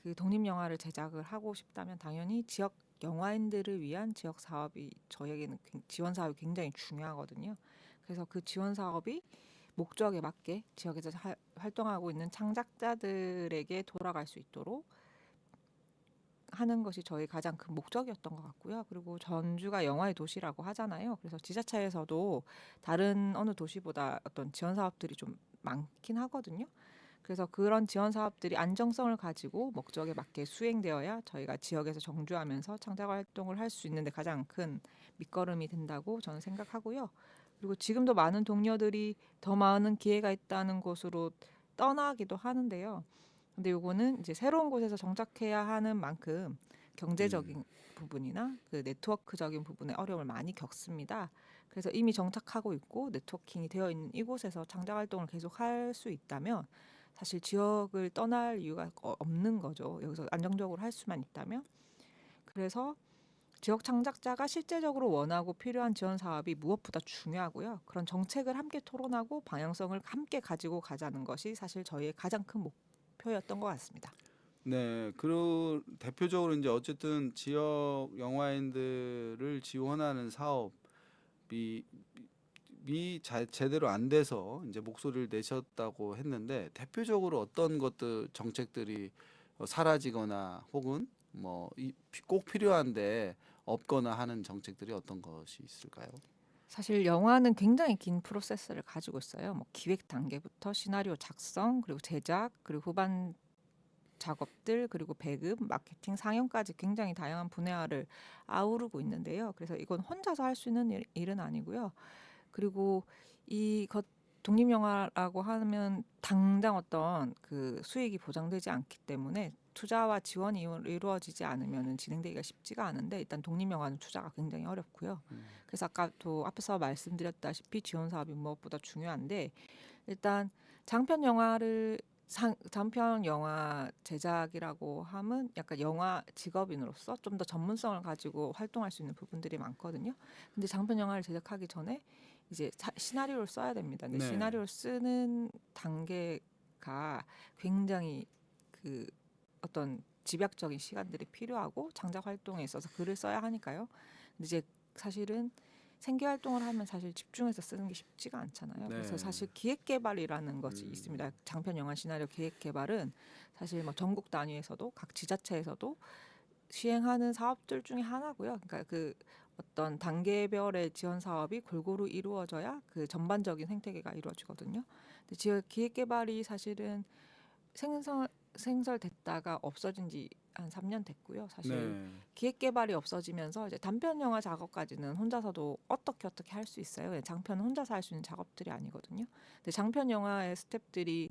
그 독립 영화를 제작을 하고 싶다면 당연히 지역 영화인들을 위한 지역 사업이 저에게는 지원 사업이 굉장히 중요하거든요. 그래서 그 지원 사업이 목적에 맞게 지역에서 활동하고 있는 창작자들에게 돌아갈 수 있도록 하는 것이 저희 가장 큰 목적이었던 것 같고요. 그리고 전주가 영화의 도시라고 하잖아요. 그래서 지자체에서도 다른 어느 도시보다 어떤 지원 사업들이 좀 많긴 하거든요. 그래서 그런 지원 사업들이 안정성을 가지고 목적에 맞게 수행되어야 저희가 지역에서 정주하면서 창작 활동을 할 수 있는데 가장 큰 밑거름이 된다고 저는 생각하고요. 그리고 지금도 많은 동료들이 더 많은 기회가 있다는 곳으로 떠나기도 하는데요. 근데 요거는 이제 새로운 곳에서 정착해야 하는 만큼 경제적인 부분이나 그 네트워크적인 부분에 어려움을 많이 겪습니다. 그래서 이미 정착하고 있고 네트워킹이 되어 있는 이곳에서 창작 활동을 계속 할 수 있다면 사실 지역을 떠날 이유가 없는 거죠. 여기서 안정적으로 할 수만 있다면. 그래서 지역 창작자가 실제적으로 원하고 필요한 지원 사업이 무엇보다 중요하고요. 그런 정책을 함께 토론하고 방향성을 함께 가지고 가자는 것이 사실 저희의 가장 큰 목표였던 것 같습니다. 네, 그 대표적으로 이제 어쨌든 지역 영화인들을 지원하는 사업이 제대로 안 돼서 이제 목소리를 내셨다고 했는데 대표적으로 어떤 것들 정책들이 사라지거나 혹은 뭐 꼭 필요한데 없거나 하는 정책들이 어떤 것이 있을까요? 사실 영화는 굉장히 긴 프로세스를 가지고 있어요. 뭐 기획 단계부터 시나리오 작성, 그리고 제작, 그리고 후반 작업들, 그리고 배급, 마케팅, 상영까지 굉장히 다양한 분야를 아우르고 있는데요. 그래서 이건 혼자서 할 수 있는 일은 아니고요. 그리고 이것 독립영화라고 하면 당장 어떤 그 수익이 보장되지 않기 때문에 투자와 지원이 이루어지지 않으면 진행되기가 쉽지가 않은데 일단 독립영화는 투자가 굉장히 어렵고요. 그래서 아까도 앞에서 말씀드렸다시피 지원 사업이 무엇보다 중요한데 일단 장편 영화를 장편 영화 제작이라고 하면 약간 영화 직업인으로서 좀 더 전문성을 가지고 활동할 수 있는 부분들이 많거든요. 근데 장편 영화를 제작하기 전에 이제 시나리오를 써야 됩니다. 근데 네. 시나리오를 쓰는 단계가 굉장히 그 어떤 집약적인 시간들이 필요하고 창작 활동에 있어서 글을 써야 하니까요. 근데 이제 사실은 생계 활동을 하면 사실 집중해서 쓰는 게 쉽지가 않잖아요. 네. 그래서 사실 기획 개발이라는 것이 음. 있습니다. 장편 영화 시나리오 기획 개발은 사실 뭐 전국 단위에서도 각 지자체에서도 시행하는 사업들 중에 하나고요. 그러니까 그 어떤 단계별의 지원 사업이 골고루 이루어져야 그 전반적인 생태계가 이루어지거든요. 근데 지역 기획 개발이 사실은 생설됐다가 없어진 지 한 3년 됐고요. 사실 네. 기획 개발이 없어지면서 이제 단편 영화 작업까지는 혼자서도 어떻게 할 수 있어요. 장편은 혼자서 할 수 있는 작업들이 아니거든요. 근데 장편 영화의 스태프들이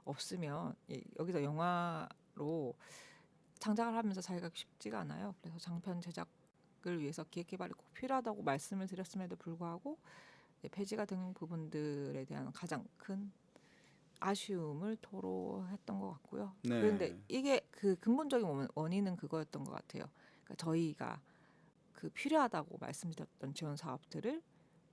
없으면 여기서 영화로 창작을 하면서 살기가 쉽지가 않아요. 그래서 장편 제작을 위해서 기획 개발이 꼭 필요하다고 말씀을 드렸음에도 불구하고 폐지가 된 부분들에 대한 가장 큰 아쉬움을 토로했던 것 같고요. 네. 그런데 이게 그 근본적인 원인은 그거였던 것 같아요. 그러니까 저희가 그 필요하다고 말씀드렸던 지원 사업들을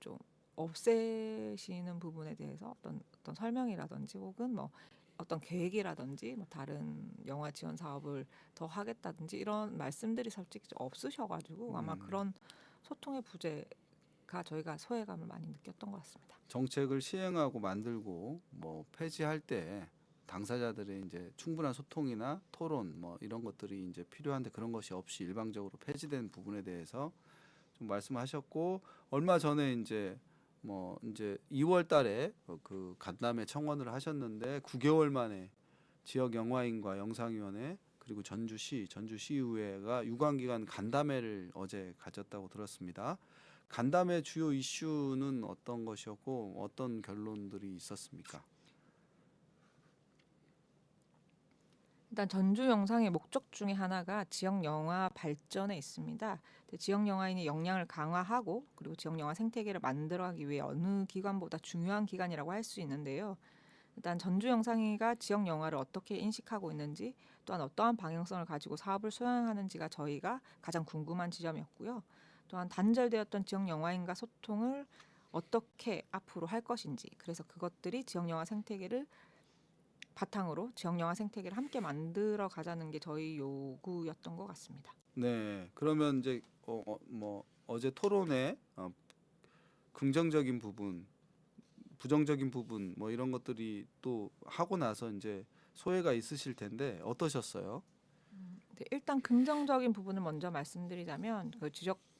좀 없애시는 부분에 대해서 어떤 설명이라든지 혹은 뭐 어떤 계획이라든지 뭐 다른 영화 지원 사업을 더 하겠다든지 이런 말씀들이 솔직히 좀 없으셔가지고 아마 그런 소통의 부재가 저희가 소외감을 많이 느꼈던 것 같습니다. 정책을 시행하고 만들고 뭐 폐지할 때 당사자들의 이제 충분한 소통이나 토론 뭐 이런 것들이 이제 필요한데 그런 것이 없이 일방적으로 폐지된 부분에 대해서 좀 말씀하셨고 얼마 전에 이제 뭐 이제 2월 달에 그 간담회 청원을 하셨는데 9개월 만에 지역 영화인과 영상위원회 그리고 전주시의회가 유관기관 간담회를 어제 가졌다고 들었습니다. 간담회 주요 이슈는 어떤 것이었고 어떤 결론들이 있었습니까? 일단 전주 영상의 목적 중에 하나가 지역 영화 발전에 있습니다. 지역 영화인의 역량을 강화하고 그리고 지역 영화 생태계를 만들어가기 위해 어느 기관보다 중요한 기관이라고 할 수 있는데요. 일단 전주 영상회가 지역 영화를 어떻게 인식하고 있는지 또한 어떠한 방향성을 가지고 사업을 수행하는지가 저희가 가장 궁금한 지점이었고요. 또한 단절되었던 지역 영화인과 소통을 어떻게 앞으로 할 것인지 그래서 그것들이 지역 영화 생태계를 바탕으로 지역 영화 생태계를 함께 만들어 가자는 게 저희 요구였던 것 같습니다. 네, 그러면 이제 뭐 어제 토론에 긍정적인 부분, 부정적인 부분 뭐 이런 것들이 또 하고 나서 이제 소회가 있으실 텐데 어떠셨어요? 네, 일단 긍정적인 부분을 먼저 말씀드리자면 그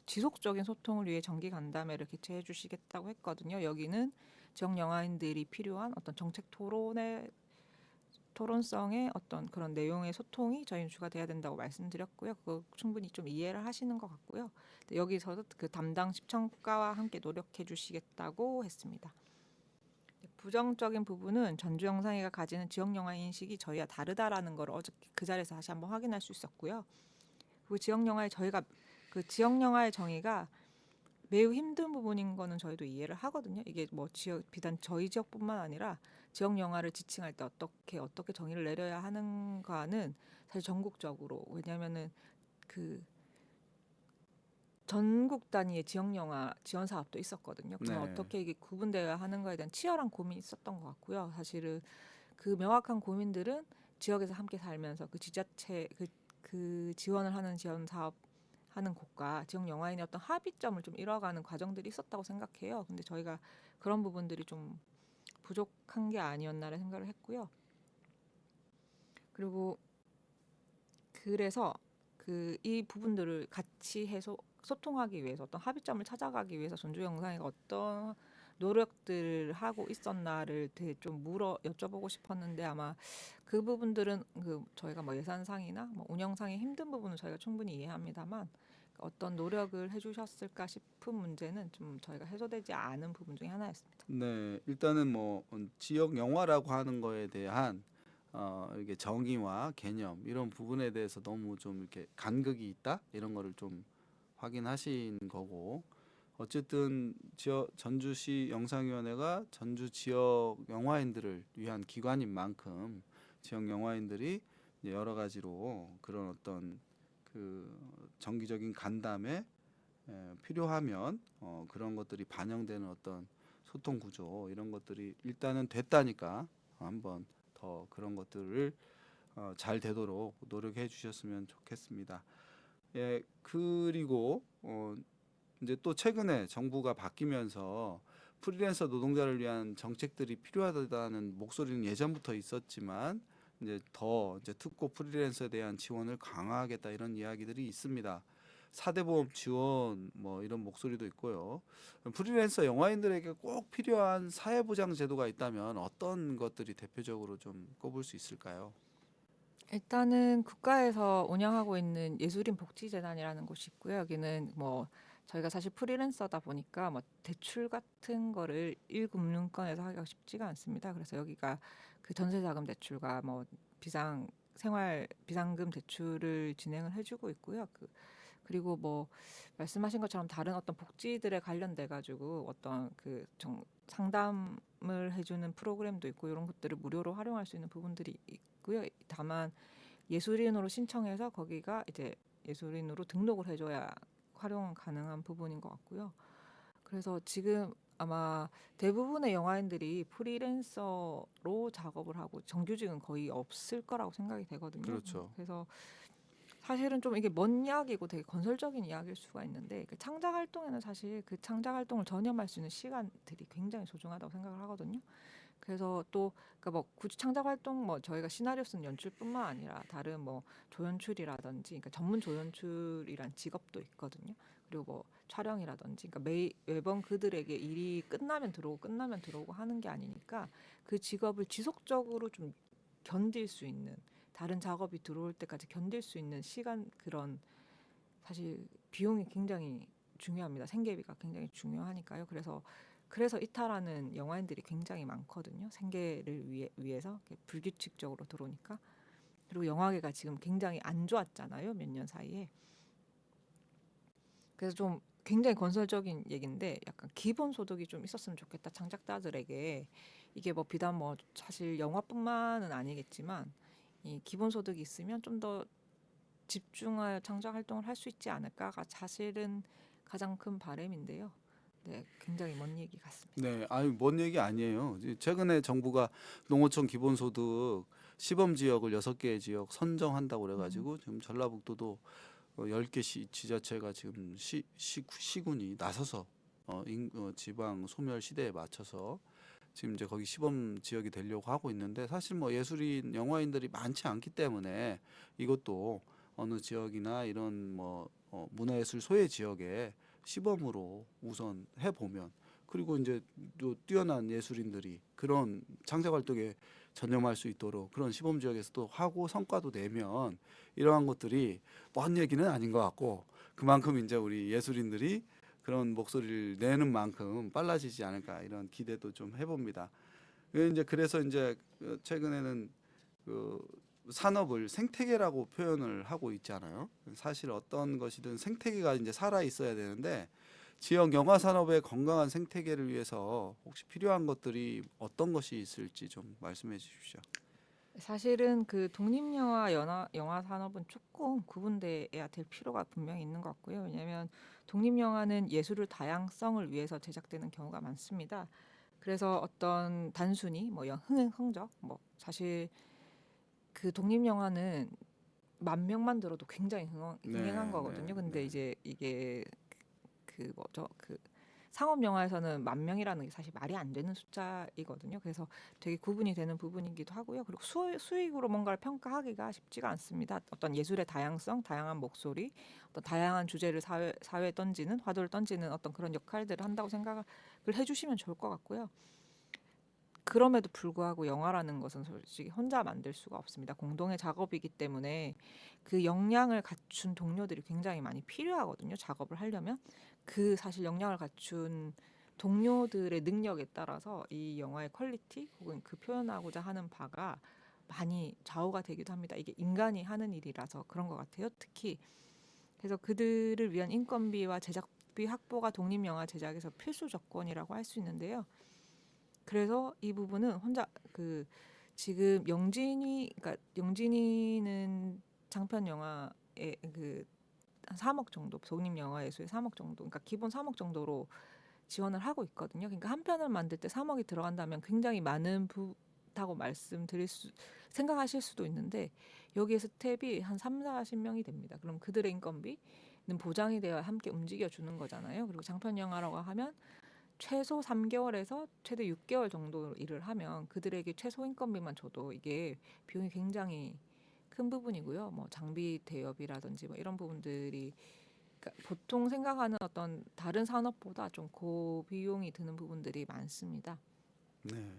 지속적인 소통을 위해 정기 간담회를 개최해 주시겠다고 했거든요. 여기는 지역 영화인들이 필요한 어떤 정책 토론성의 어떤 그런 내용의 소통이 저희는 주가 돼야 된다고 말씀드렸고요. 그거 충분히 좀 이해를 하시는 것 같고요. 여기서 그 담당 시청과와 함께 노력해 주시겠다고 했습니다. 부정적인 부분은 전주 영상회가 가지는 지역 영화 인식이 저희와 다르다라는 걸 어저께 그 자리에서 다시 한번 확인할 수 있었고요. 그리고 지역 영화의 지역 영화의 정의가 매우 힘든 부분인 거는 저희도 이해를 하거든요. 이게 뭐 비단 저희 지역뿐만 아니라 지역 영화를 지칭할 때 어떻게 정의를 내려야 하는가는 사실 전국적으로 왜냐하면은 그 전국 단위의 지역 영화 지원 사업도 있었거든요. 그건 네. 어떻게 이게 구분되어야 하는 거에 대한 치열한 고민이 있었던 것 같고요. 사실은 그 명확한 고민들은 지역에서 함께 살면서 그 지자체 그 지원을 하는 지원 사업 하는 곳과 지역 영화인의 어떤 합의점을 좀 이뤄가는 과정들이 있었다고 생각해요. 근데 저희가 그런 부분들이 좀 부족한 게 아니었나를 생각을 했고요. 그리고 그래서 그 이 부분들을 같이 해서 소통하기 위해서 어떤 합의점을 찾아가기 위해서 전주영상회가 어떤 노력들을 하고 있었나를 되게 좀 여쭤보고 싶었는데 아마 그 부분들은 그 저희가 뭐 예산상이나 뭐 운영상의 힘든 부분은 저희가 충분히 이해합니다만 어떤 노력을 해주셨을까 싶은 문제는 좀 저희가 해소되지 않은 부분 중에 하나였습니다. 네, 일단은 뭐 지역 영화라고 하는 거에 대한 이게 정의와 개념 이런 부분에 대해서 너무 좀 이렇게 간극이 있다 이런 거를 좀 확인하신 거고 어쨌든 전주시 영상위원회가 전주 지역 영화인들을 위한 기관인 만큼 지역 영화인들이 이제 여러 가지로 그런 어떤 그 정기적인 간담회 필요하면 그런 것들이 반영되는 어떤 소통 구조 이런 것들이 일단은 됐다니까 한번 더 그런 것들을 잘 되도록 노력해 주셨으면 좋겠습니다. 예, 그리고 이제 또 최근에 정부가 바뀌면서 프리랜서 노동자를 위한 정책들이 필요하다는 목소리는 예전부터 있었지만 이제 특고 프리랜서에 대한 지원을 강화하겠다 이런 이야기들이 있습니다. 4대 보험 지원 뭐 이런 목소리도 있고요. 프리랜서 영화인들에게 꼭 필요한 사회보장 제도가 있다면 어떤 것들이 대표적으로 좀 꼽을 수 있을까요? 일단은 국가에서 운영하고 있는 예술인 복지재단이라는 곳이 있고요. 여기는 뭐 저희가 사실 프리랜서다 보니까 뭐 대출 같은 거를 1금융권에서 하기가 쉽지가 않습니다. 그래서 여기가 그 전세자금 대출과 뭐 생활 비상금 대출을 진행을 해주고 있고요. 그리고 뭐 말씀하신 것처럼 다른 어떤 복지들에 관련돼 가지고 어떤 상담을 해주는 프로그램도 있고 이런 것들을 무료로 활용할 수 있는 부분들이 있고요. 다만 예술인으로 신청해서 거기가 이제 예술인으로 등록을 해줘야 활용 가능한 부분인 것 같고요. 그래서 지금 아마 대부분의 영화인들이 프리랜서로 작업을 하고 정규직은 거의 없을 거라고 생각이 되거든요. 그렇죠. 그래서 사실은 좀 이게 먼 이야기고 되게 건설적인 이야기일 수가 있는데 그 창작 활동에는 사실 그 창작 활동을 전념할 수 있는 시간들이 굉장히 소중하다고 생각을 하거든요. 그래서 또 그러니까 뭐 굳이 창작 활동 뭐 저희가 시나리오 쓴 연출뿐만 아니라 다른 뭐 조연출이라든지 그러니까 전문 조연출이란 직업도 있거든요. 그리고 뭐 촬영이라든지 그러니까 매번 그들에게 일이 끝나면 들어오고 하는 게 아니니까 그 직업을 지속적으로 좀 견딜 수 있는 다른 작업이 들어올 때까지 견딜 수 있는 시간 그런 사실 비용이 굉장히 중요합니다. 생계비가 굉장히 중요하니까요. 그래서 이탈하는 영화인들이 굉장히 많거든요. 생계를 위해서 불규칙적으로 들어오니까. 그리고 영화계가 지금 굉장히 안 좋았잖아요. 몇 년 사이에. 그래서 좀 굉장히 건설적인 얘기인데 약간 기본 소득이 좀 있었으면 좋겠다. 창작자들에게 이게 뭐 비단 뭐 사실 영화뿐만은 아니겠지만 이 기본 소득이 있으면 좀 더 집중하여 창작 활동을 할 수 있지 않을까가 사실은 가장 큰 바람인데요. 네, 굉장히 먼 얘기 같습니다. 네, 아유 먼 얘기 아니에요. 최근에 정부가 농어촌 기본소득 시범 지역을 6개의 지역 선정한다고 그래가지고 지금 전라북도도 10개 지자체가 지금 시군이 나서서 지방 소멸 시대에 맞춰서 지금 이제 거기 시범 지역이 되려고 하고 있는데 사실 뭐 예술인 영화인들이 많지 않기 때문에 이것도 어느 지역이나 이런 뭐 문화예술 소외 지역에 시범으로 우선 해보면 그리고 이제 또 뛰어난 예술인들이 그런 창작 활동에 전념할 수 있도록 그런 시범 지역에서도 하고 성과도 내면 이러한 것들이 먼 얘기는 아닌 것 같고 그만큼 이제 우리 예술인들이 그런 목소리를 내는 만큼 빨라지지 않을까 이런 기대도 좀 해봅니다. 그래서 이제 최근에는 그 산업을 생태계라고 표현을 하고 있잖아요. 사실 어떤 것이든 생태계가 이제 살아 있어야 되는데 지역 영화 산업의 건강한 생태계를 위해서 혹시 필요한 것들이 어떤 것이 있을지 좀 말씀해 주십시오. 사실은 그 독립영화 영화 산업은 조금 구분돼야 될 필요가 분명히 있는 것 같고요. 왜냐하면 독립영화는 예술의 다양성을 위해서 제작되는 경우가 많습니다. 그래서 어떤 단순히 뭐 흥행 성적 뭐 사실 그 독립영화는 10,000명만 들어도 굉장히 흥행한 네, 거거든요. 네, 근데 네. 이제 이게 그 뭐죠? 그 상업 영화에서는 10,000명이라는 게 사실 말이 안 되는 숫자이거든요. 그래서 되게 구분이 되는 부분이기도 하고요. 그리고 수익으로 뭔가를 평가하기가 쉽지가 않습니다. 어떤 예술의 다양성, 다양한 목소리, 어떤 다양한 주제를 사회에 던지는 화두를 던지는 어떤 그런 역할들을 한다고 생각을 해주시면 좋을 것 같고요. 그럼에도 불구하고 영화라는 것은 솔직히 혼자 만들 수가 없습니다. 공동의 작업이기 때문에 그 역량을 갖춘 동료들이 굉장히 많이 필요하거든요. 작업을 하려면 그 사실 역량을 갖춘 동료들의 능력에 따라서 이 영화의 퀄리티 혹은 그 표현하고자 하는 바가 많이 좌우가 되기도 합니다. 이게 인간이 하는 일이라서 그런 것 같아요. 특히 그래서 그들을 위한 인건비와 제작비 확보가 독립영화 제작에서 필수 조건이라고 할 수 있는데요. 그래서 이 부분은 혼자 그 지금 그러니까 영진이는 장편 영화에 한 3억 정도, 독립 영화 예수의 3억 정도, 그러니까 기본 3억 정도로 지원을 하고 있거든요. 그러니까 한 편을 만들 때 3억이 들어간다면 굉장히 많은 부다고 생각하실 수도 있는데 여기에 스텝이 한 3, 40명이 됩니다. 그럼 그들의 인건비는 보장이 되어야 함께 움직여 주는 거잖아요. 그리고 장편 영화라고 하면 최소 3개월에서 최대 6개월 정도 일을 하면 그들에게 최소 인건비만 줘도 이게 비용이 굉장히 큰 부분이고요. 뭐 장비 대여비라든지 뭐 이런 부분들이 그러니까 보통 생각하는 어떤 다른 산업보다 좀 고비용이 드는 부분들이 많습니다. 네.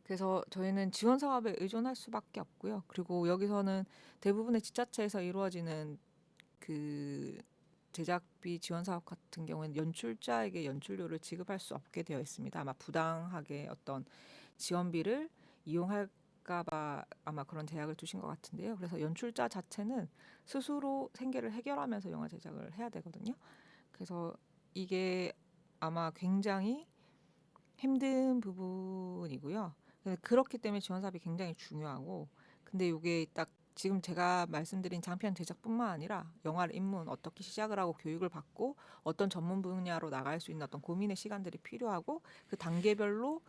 그래서 저희는 지원 사업에 의존할 수밖에 없고요. 그리고 여기서는 대부분의 지자체에서 이루어지는 그 제작비 지원 사업 같은 경우에는 연출자에게 연출료를 지급할 수 없게 되어 있습니다. 아마 부당하게 어떤 지원비를 이용할까봐 아마 그런 제약을 두신 것 같은데요. 그래서 연출자 자체는 스스로 생계를 해결하면서 영화 제작을 해야 되거든요. 그래서 이게 아마 굉장히 힘든 부분이고요. 그렇기 때문에 지원 사업이 굉장히 중요하고, 근데 이게 딱 지금 제가 말씀드린 장편 제작뿐만 아니라 영화를 입문 어떻게 시작을 하고 교육을 받고 어떤 전문 분야로 나갈 수 있는 어떤 고민의 시간들이 필요하고 그 단계별로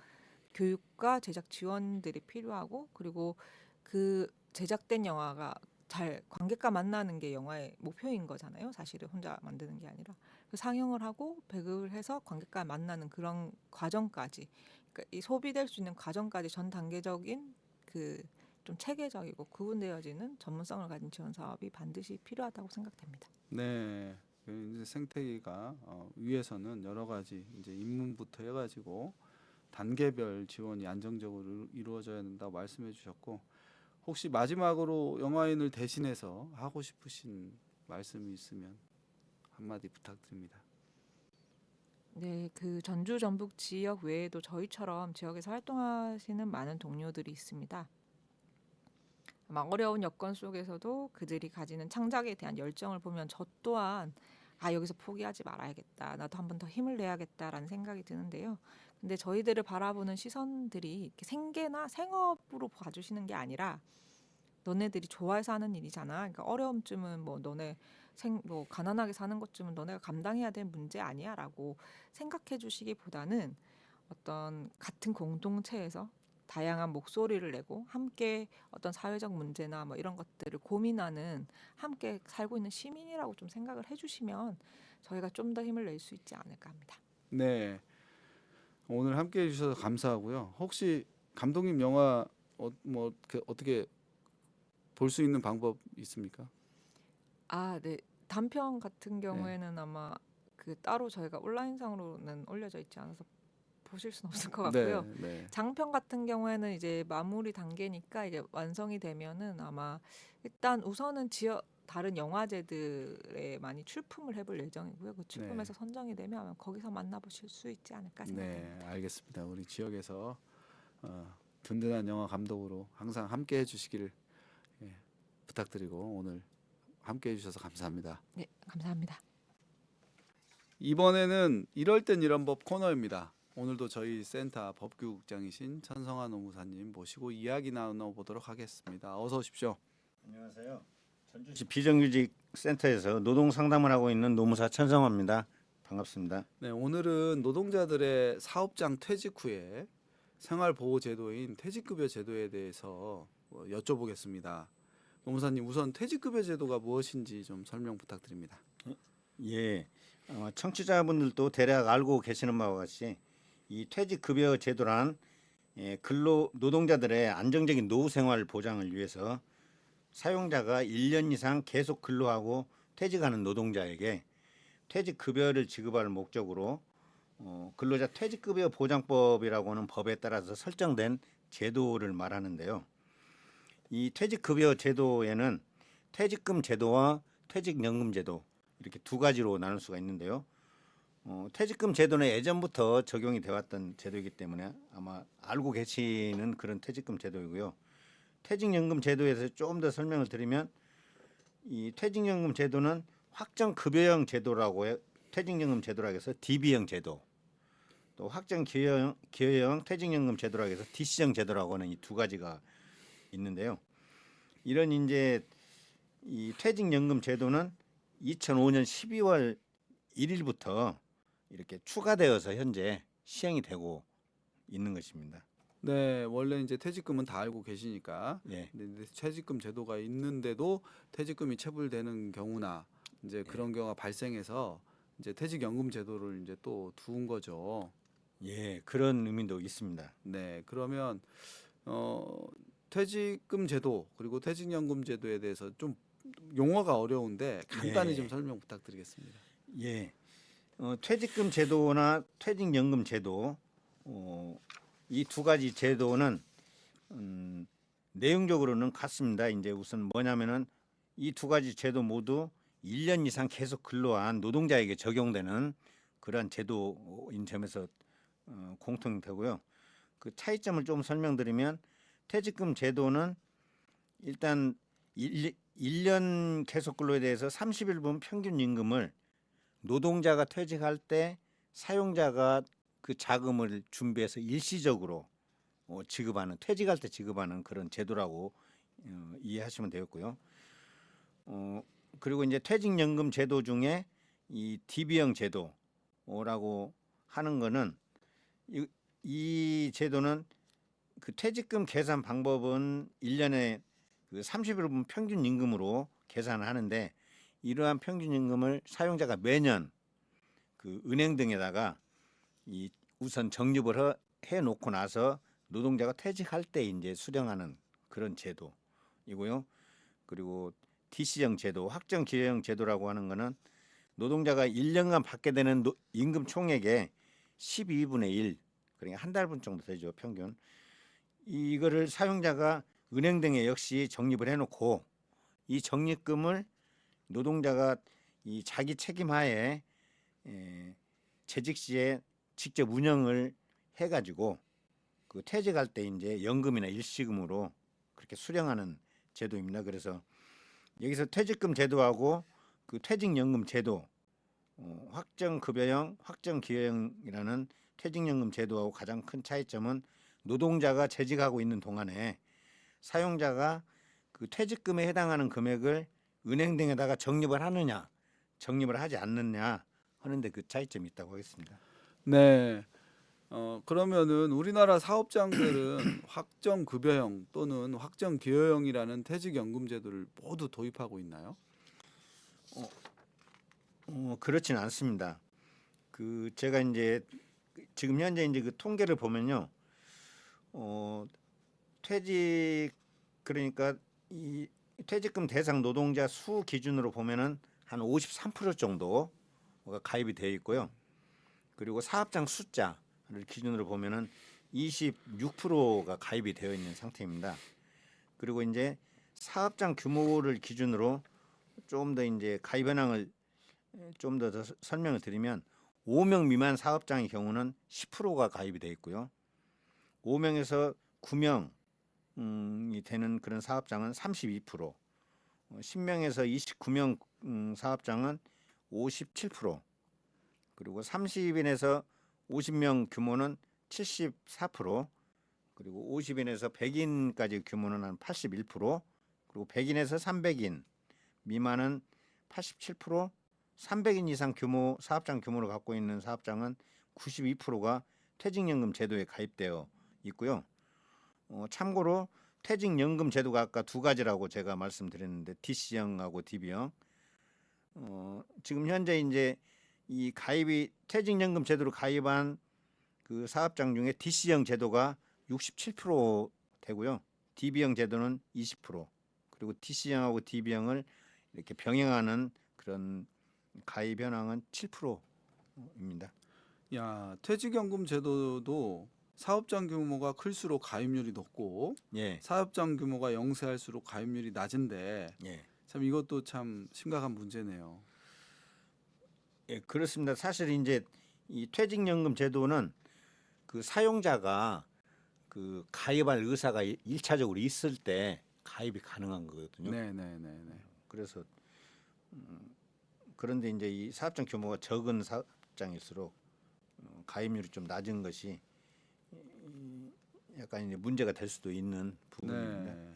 교육과 제작 지원들이 필요하고 그리고 그 제작된 영화가 잘 관객과 만나는 게 영화의 목표인 거잖아요. 사실은 혼자 만드는 게 아니라 상영을 하고 배급을 해서 관객과 만나는 그런 과정까지, 그러니까 이 소비될 수 있는 과정까지 전 단계적인 그 좀 체계적이고 구분되어지는 전문성을 가진 지원 사업이 반드시 필요하다고 생각됩니다. 네. 그 이제 생태계가 위에서는 여러 가지 이제 입문부터 해가지고 단계별 지원이 안정적으로 이루어져야 된다고 말씀해 주셨고, 혹시 마지막으로 영화인을 대신해서 하고 싶으신 말씀이 있으면 한마디 부탁드립니다. 네, 그 전주 전북 지역 외에도 저희처럼 지역에서 활동하시는 많은 동료들이 있습니다. 아마 어려운 여건 속에서도 그들이 가지는 창작에 대한 열정을 보면 저 또한 여기서 포기하지 말아야겠다. 나도 한 번 더 힘을 내야겠다라는 생각이 드는데요. 근데 저희들을 바라보는 시선들이 이렇게 생계나 생업으로 봐주시는 게 아니라 너네들이 좋아해서 하는 일이잖아. 그러니까 어려움쯤은 뭐 너네 뭐 가난하게 사는 것쯤은 너네가 감당해야 될 문제 아니야라고 생각해 주시기보다는 어떤 같은 공동체에서 다양한 목소리를 내고 함께 어떤 사회적 문제나 뭐 이런 것들을 고민하는 함께 살고 있는 시민이라고 좀 생각을 해주시면 저희가 좀 더 힘을 낼 수 있지 않을까 합니다. 네. 오늘 함께 해주셔서 감사하고요. 혹시 감독님 영화 어떻게 볼 수 있는 방법 있습니까? 네. 단편 같은 네. 경우에는 아마 그 따로 저희가 온라인상으로는 올려져 있지 않아서 보실 수는 없을 것 네, 같고요. 네. 장편 같은 경우에는 이제 마무리 단계니까 이제 완성이 되면은 아마 일단 우선은 다른 영화제들에 많이 출품을 해볼 예정이고요. 그 네. 출품에서 선정이 되면 아마 거기서 만나보실 수 있지 않을까 네, 생각됩니다. 알겠습니다. 우리 지역에서 든든한 영화 감독으로 항상 함께 해주시기를 예, 부탁드리고 오늘 함께 해주셔서 감사합니다. 네, 감사합니다. 이번에는 이럴 땐 이런 법 코너입니다. 오늘도 저희 센터 법규국장이신 천성환 노무사님 모시고 이야기 나눠보도록 하겠습니다. 어서 오십시오. 안녕하세요. 전주시 비정규직 센터에서 노동 상담을 하고 있는 노무사 천성화입니다. 반갑습니다. 네, 오늘은 노동자들의 사업장 퇴직 후에 생활보호제도인 퇴직급여 제도에 대해서 여쭤보겠습니다. 노무사님, 우선 퇴직급여 제도가 무엇인지 좀 설명 부탁드립니다. 예, 청취자분들도 대략 알고 계시는 바와 같이 이 퇴직급여 제도란 근로 노동자들의 안정적인 노후 생활 보장을 위해서 사용자가 1년 이상 계속 근로하고 퇴직하는 노동자에게 퇴직급여를 지급할 목적으로 근로자 퇴직급여 보장법이라고 하는 법에 따라서 설정된 제도를 말하는데요. 이 퇴직급여 제도에는 퇴직금 제도와 퇴직연금 제도 이렇게 두 가지로 나눌 수가 있는데요. 퇴직금 제도는 예전부터 적용이 되어 왔던 제도이기 때문에 아마 알고 계시는 그런 퇴직금 제도이고요. 퇴직연금 제도에서 조금 더 설명을 드리면 이 퇴직연금 제도는 확정급여형 제도라고 해요. 퇴직연금 제도라고 해서 DB형 제도, 또 확정기여형 퇴직연금 제도라고 해서 DC형 제도라고 하는 이 두 가지가 있는데요. 이런 이제 이 퇴직연금 제도는 2005년 12월 1일부터 이렇게 추가되어서 현재 시행이 되고 있는 것입니다. 네, 원래 이제 퇴직금은 다 알고 계시니까 예. 근데 퇴직금 제도가 있는데도 퇴직금이 체불되는 경우나 이제 그런 경우가 발생해서 이제 퇴직연금 제도를 이제 또 두은 거죠. 예, 그런 의미도 있습니다. 네, 그러면 퇴직금 제도 그리고 퇴직연금 제도에 대해서 좀 용어가 어려운데 간단히 예. 좀 설명 부탁드리겠습니다. 예, 퇴직금 제도나 퇴직연금 제도 이 두 가지 제도는 내용적으로는 같습니다. 이제 우선 뭐냐면은 이 두 가지 제도 모두 1년 이상 계속 근로한 노동자에게 적용되는 그러한 제도인 점에서 공통되고요. 그 차이점을 좀 설명드리면 퇴직금 제도는 일단 1년 계속 근로에 대해서 30일분 평균 임금을 노동자가 퇴직할 때 사용자가 그 자금을 준비해서 일시적으로 지급하는 퇴직할 때 지급하는 그런 제도라고 이해하시면 되겠고요. 그리고 이제 퇴직연금 제도 중에 이 DB형 제도라고 하는 거는 이 제도는 그 퇴직금 계산 방법은 1년에 그 30일분 평균 임금으로 계산을 하는데 이러한 평균 임금을 사용자가 매년 그 은행 등에다가 이 우선 적립을 해 놓고 나서 노동자가 퇴직할 때 이제 수령하는 그런 제도이고요. 그리고 DC형 제도, 확정 기여형 제도라고 하는 거는 노동자가 1년간 받게 되는 임금 총액의 12분의 1, 그러니까 한 달분 정도 되죠, 평균. 이거를 사용자가 은행 등에 역시 적립을 해 놓고 이 적립금을 노동자가 이 자기 책임하에 재직 시에 직접 운영을 해가지고 그 퇴직할 때 이제 연금이나 일시금으로 그렇게 수령하는 제도입니다. 그래서 여기서 퇴직금 제도하고 그 퇴직연금 제도, 확정급여형, 확정기여형이라는 퇴직연금 제도하고 가장 큰 차이점은 노동자가 재직하고 있는 동안에 사용자가 그 퇴직금에 해당하는 금액을 은행 등에다가 적립을 하느냐, 적립을 하지 않느냐 하는데 그 차이점이 있다고 하겠습니다. 네. 그러면은 우리나라 사업장들은 확정급여형 또는 확정기여형이라는 퇴직연금 제도를 모두 도입하고 있나요? 그렇지는 않습니다. 그 제가 이제 지금 현재 이제 그 통계를 보면요, 그러니까 이 퇴직금 대상 노동자 수 기준으로 보면은 한 53% 정도가 가입이 되어 있고요. 그리고 사업장 숫자를 기준으로 보면은 26%가 가입이 되어 있는 상태입니다. 그리고 이제 사업장 규모를 기준으로 좀 더 이제 가입 현황을 좀 더 설명을 드리면 5명 미만 사업장의 경우는 10%가 가입이 되어 있고요. 5명에서 9명이 되는 그런 사업장은 32%, 10명에서 29명 사업장은 57%, 그리고 30인에서 50명 규모는 74%, 그리고 50인에서 100인까지 규모는 한 81%, 그리고 100인에서 300인 미만은 87%, 300인 이상 규모 사업장 규모를 갖고 있는 사업장은 92%가 퇴직연금 제도에 가입되어 있고요. 참고로 퇴직연금 제도가 아까 두 가지라고 제가 말씀드렸는데 DC형하고 DB형. 지금 현재 이제 이 가입이 퇴직연금 제도로 가입한 그 사업장 중에 DC형 제도가 67% 되고요. DB형 제도는 20%, 그리고 DC형하고 DB형을 이렇게 병행하는 그런 가입 현황은 7%입니다. 야, 퇴직연금 제도도 사업장 규모가 클수록 가입률이 높고 예, 사업장 규모가 영세할수록 가입률이 낮은데 예, 참 이것도 참 심각한 문제네요. 예, 그렇습니다. 사실 이제 이 퇴직연금 제도는 그 사용자가 그 가입할 의사가 일차적으로 있을 때 가입이 가능한 거거든요. 네, 네, 네, 네. 그래서 그런데 이제 이 사업장 규모가 적은 사업장일수록 가입률이 좀 낮은 것이 약간 이제 문제가 될 수도 있는 부분입니다. 네.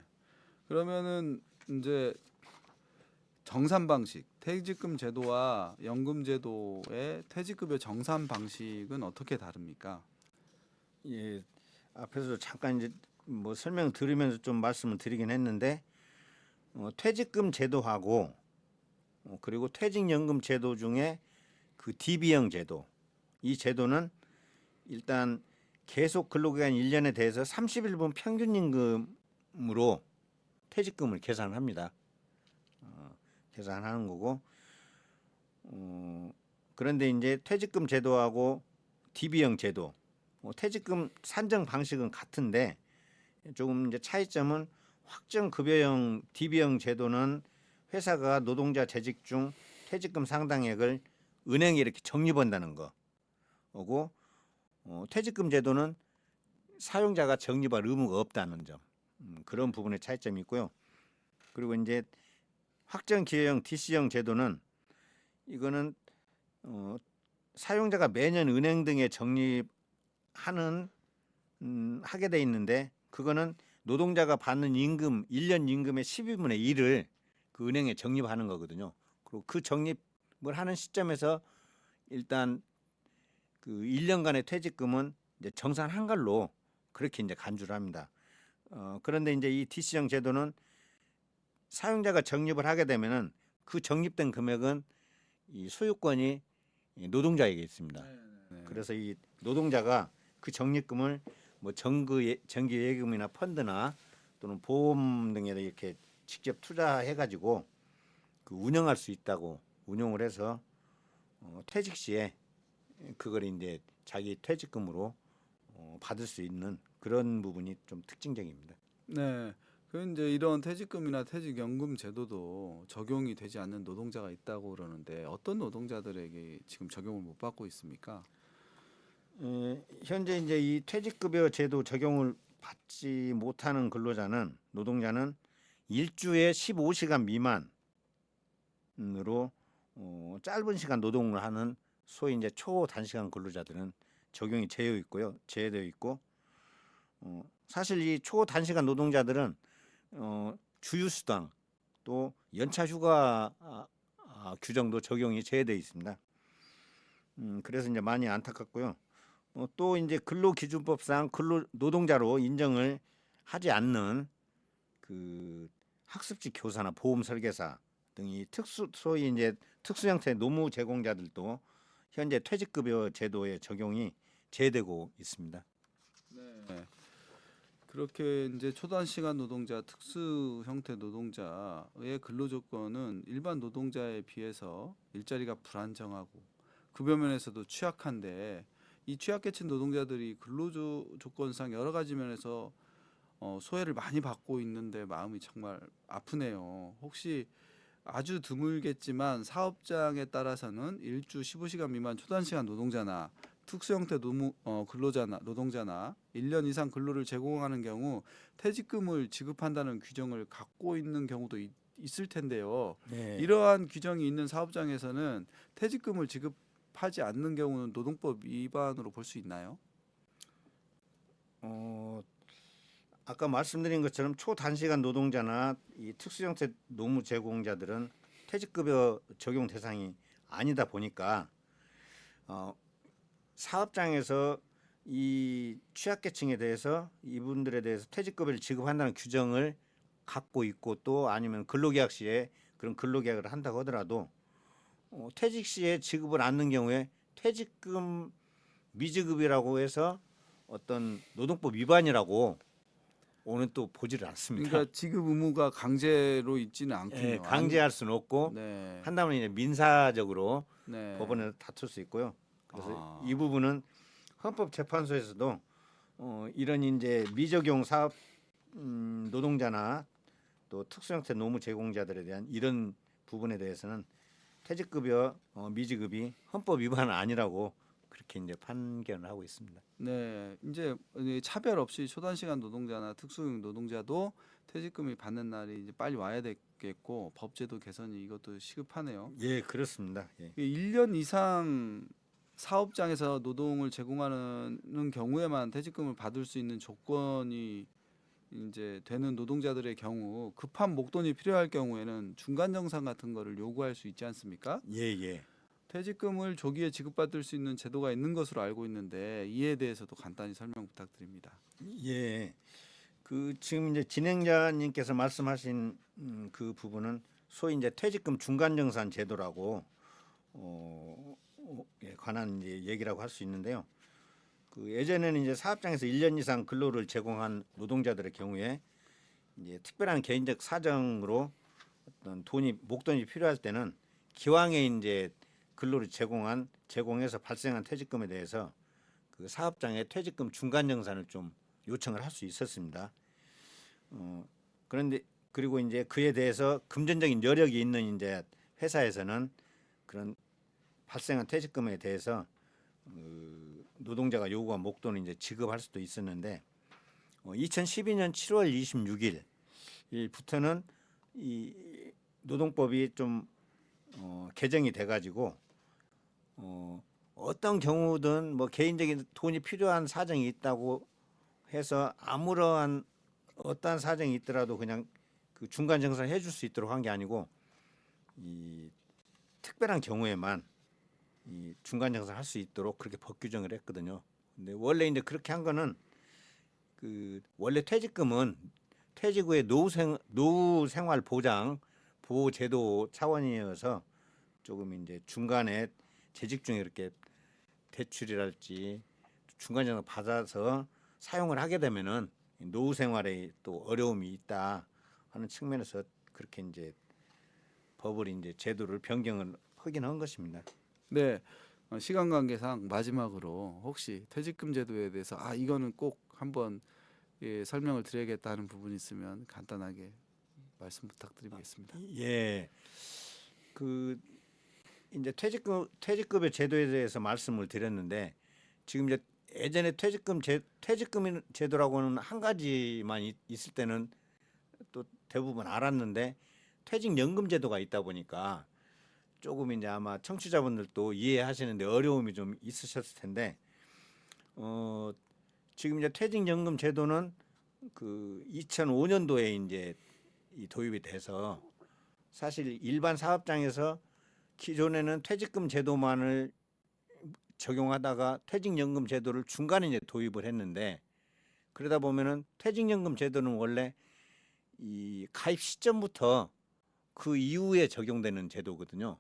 그러면은 이제 정산 방식, 퇴직금 제도와 연금 제도의 퇴직급여 정산 방식은 어떻게 다릅니까? 예, 앞에서 잠깐 이제 뭐 설명 들으면서 좀 말씀을 드리긴 했는데 퇴직금 제도하고 그리고 퇴직연금 제도 중에 그 DB형 제도, 이 제도는 일단 계속 근로기간 1년에 대해서 30일분 평균임금으로 퇴직금을 계산합니다. 계산하는 거고, 그런데 이제 퇴직금 제도하고 DB형 제도, 퇴직금 산정 방식은 같은데 조금 이제 차이점은 확정 급여형 DB형 제도는 회사가 노동자 재직 중 퇴직금 상당액을 은행에 이렇게 적립한다는 거고, 퇴직금 제도는 사용자가 적립할 의무가 없다는 점, 그런 부분의 차이점이 있고요. 그리고 이제 확정 기여형 DC형 제도는 이거는 사용자가 매년 은행 등에 적립하는 하게 돼 있는데 그거는 노동자가 받는 임금 1년 임금의 12분의 1을 그 은행에 적립하는 거거든요. 그리고 그 적립을 하는 시점에서 일단 그 1년간의 퇴직금은 이제 정산한 걸로 그렇게 이제 간주를 합니다. 그런데 이제 이 DC형 제도는 사용자가 적립을 하게 되면은 그 적립된 금액은 이 소유권이 노동자에게 있습니다. 네. 그래서 이 노동자가 그 적립금을 뭐 정기예금이나 펀드나 또는 보험 등에 이렇게 직접 투자해가지고 그 운영할 수 있다고 운용을 해서 퇴직 시에 그걸 이제 자기 퇴직금으로 받을 수 있는 그런 부분이 좀 특징적입니다. 네. 그 이제 이런 퇴직금이나 퇴직연금 제도도 적용이 되지 않는 노동자가 있다고 그러는데 어떤 노동자들에게 지금 적용을 못 받고 있습니까? 현재 이제 이 퇴직급여 제도 적용을 받지 못하는 근로자는 노동자는 일주에 15시간 미만으로 짧은 시간 노동을 하는 소위 이제 초단시간 근로자들은 적용이 제외되어 있고 사실 이 초단시간 노동자들은 주휴수당 또 연차휴가 규정도 적용이 제외되어 있습니다. 그래서 이제 많이 안타깝고요. 또 이제 근로기준법상 노동자로 인정을 하지 않는 그 학습지 교사나 보험 설계사 등이 소위 이제 특수 형태의 노무 제공자들도 현재 퇴직급여 제도의 적용이 제외되고 있습니다. 네. 그렇게 이제 초단시간 노동자, 특수 형태 노동자의 근로 조건은 일반 노동자에 비해서 일자리가 불안정하고 급여 면에서도 취약한데 이 취약계층 노동자들이 근로 조건상 여러 가지 면에서 소외를 많이 받고 있는데 마음이 정말 아프네요. 혹시 아주 드물겠지만 사업장에 따라서는 일주 15시간 미만 초단시간 노동자나 특수형태 노동자나 1년 이상 근로를 제공하는 경우 퇴직금을 지급한다는 규정을 갖고 있는 경우도 있을 텐데요. 네. 이러한 규정이 있는 사업장에서는 퇴직금을 지급 적합하지 않는 경우는 노동법 위반으로 볼 수 있나요? 아까 말씀드린 것처럼 초단시간 노동자나 이 특수형태 노무 제공자들은 퇴직급여 적용 대상이 아니다 보니까 사업장에서 이 취약계층에 대해서 이분들에 대해서 퇴직급여를 지급한다는 규정을 갖고 있고 또 아니면 근로계약 시에 그런 근로계약을 한다고 하더라도 퇴직 시에 지급을 않는 경우에 퇴직금 미지급이라고 해서 어떤 노동법 위반이라고 오는 또 보지를 않습니다. 그러니까 지급 의무가 강제로 있지는 않군요. 예, 강제할 수는 없고 네. 한다면 이제 민사적으로 네. 법원에서 다툴 수 있고요. 그래서 아. 이 부분은 헌법재판소에서도 이런 이제 미적용 사업 노동자나 또 특수형태 노무 제공자들에 대한 이런 부분에 대해서는 퇴직급여 미지급이 헌법 위반은 아니라고 그렇게 이제 판결을 하고 있습니다. 네, 이제 차별 없이 초단시간 노동자나 특수형 노동자도 퇴직금이 받는 날이 이제 빨리 와야 되겠고 법제도 개선이 이것도 시급하네요. 예, 그렇습니다. 예. 1년 이상 사업장에서 노동을 제공하는 경우에만 퇴직금을 받을 수 있는 조건이 이제 되는 노동자들의 경우 급한 목돈이 필요할 경우에는 중간 정산 같은 거를 요구할 수 있지 않습니까? 예, 예. 퇴직금을 조기에 지급받을 수 있는 제도가 있는 것으로 알고 있는데 이에 대해서도 간단히 설명 부탁드립니다. 예. 그 지금 이제 진행자님께서 말씀하신 그 부분은 소위 이제 퇴직금 중간정산 제도라고 예, 관한 이제 얘기라고 할 수 있는데요. 그 예전에는 이제 사업장에서 1년 이상 근로를 제공한 노동자들의 경우에 이제 특별한 개인적 사정으로 어떤 목돈이 필요할 때는 기왕에 이제 근로를 제공해서 발생한 퇴직금에 대해서 그 사업장의 퇴직금 중간정산을 좀 요청을 할 수 있었습니다. 그런데 그리고 이제 그에 대해서 금전적인 여력이 있는 이제 회사에서는 그런 발생한 퇴직금에 대해서 노동자가 요구한 목돈을 이제 지급할 수도 있었는데 2012년 7월 26일부터는 이 노동법이 좀 개정이 돼가지고 어떤 경우든 뭐 개인적인 돈이 필요한 사정이 있다고 해서 아무런 어떠한 사정이 있더라도 그냥 그 중간 정산을 해줄 수 있도록 한 게 아니고 이 특별한 경우에만 이 중간 정산을 할 수 있도록 그렇게 법 규정을 했거든요. 근데 원래 이제 그렇게 한 거는 그 원래 퇴직금은 퇴직 후에 노후 생활 보장 보호 제도 차원이어서 조금 이제 중간에 재직 중에 이렇게 대출이랄지 중간 정산 받아서 사용을 하게 되면은 노후 생활에 또 어려움이 있다 하는 측면에서 그렇게 이제 법을 이제 제도를 변경을 하긴 한 것입니다. 네, 시간 관계상 마지막으로 혹시 퇴직금 제도에 대해서 이거는 꼭 한번 설명을 드려야겠다 하는 부분이 있으면 간단하게 말씀 부탁드리겠습니다. 예, 그 이제 퇴직급여 제도에 대해서 말씀을 드렸는데 지금 이제 예전에 퇴직금 제도라고는 한 가지만 있을 때는 또 대부분 알았는데 퇴직연금 제도가 있다 보니까 조금 이제 아마 청취자분들도 이해하시는데 어려움이 좀 있으셨을 텐데 지금 이제 퇴직연금 제도는 그 2005년도에 이제 이 도입이 돼서 사실 일반 사업장에서 기존에는 퇴직금 제도만을 적용하다가 퇴직연금 제도를 중간에 이제 도입을 했는데 그러다 보면은 퇴직연금 제도는 원래 이 가입 시점부터 그 이후에 적용되는 제도거든요.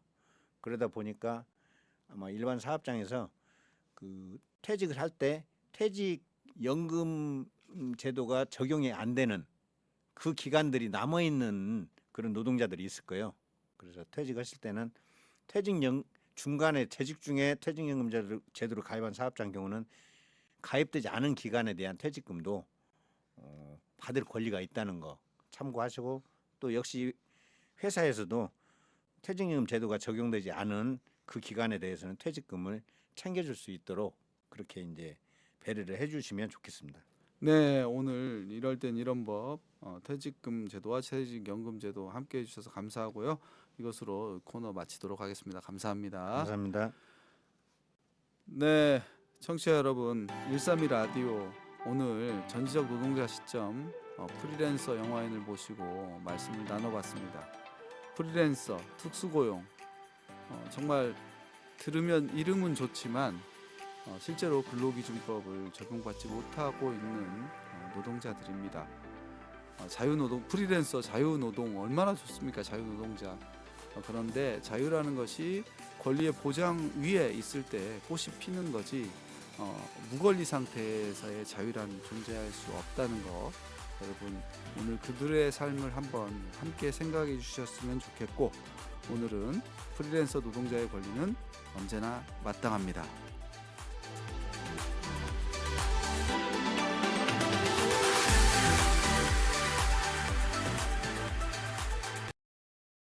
그러다 보니까 아마 일반 사업장에서 그 퇴직을 할 때 퇴직연금 제도가 적용이 안 되는 그 기간들이 남아 있는 그런 노동자들이 있을 거예요. 그래서 퇴직하실 때는 중간에 재직 중에 퇴직연금 제도로 가입한 사업장 경우는 가입되지 않은 기간에 대한 퇴직금도 받을 권리가 있다는 거 참고하시고 또 역시 회사에서도 퇴직연금 제도가 적용되지 않은 그 기간에 대해서는 퇴직금을 챙겨줄 수 있도록 그렇게 이제 배려를 해주시면 좋겠습니다. 네, 오늘 이럴 땐 이런 법 퇴직금 제도와 퇴직연금 제도 함께 해주셔서 감사하고요. 이것으로 코너 마치도록 하겠습니다. 감사합니다. 감사합니다. 네, 청취자 여러분, 132 라디오 오늘 전지적 노동자 시점 프리랜서 영화인을 모시고 말씀을 나눠봤습니다. 프리랜서, 특수고용, 정말 들으면 이름은 좋지만 실제로 근로기준법을 적용받지 못하고 있는 노동자들입니다. 자유노동, 프리랜서 자유노동 얼마나 좋습니까? 자유노동자. 그런데 자유라는 것이 권리의 보장 위에 있을 때 꽃이 피는 거지 무권리 상태에서의 자유라는 존재할 수 없다는 거, 여러분 오늘 그들의 삶을 한번 함께 생각해 주셨으면 좋겠고, 오늘은 프리랜서 노동자의 권리는 언제나 마땅합니다.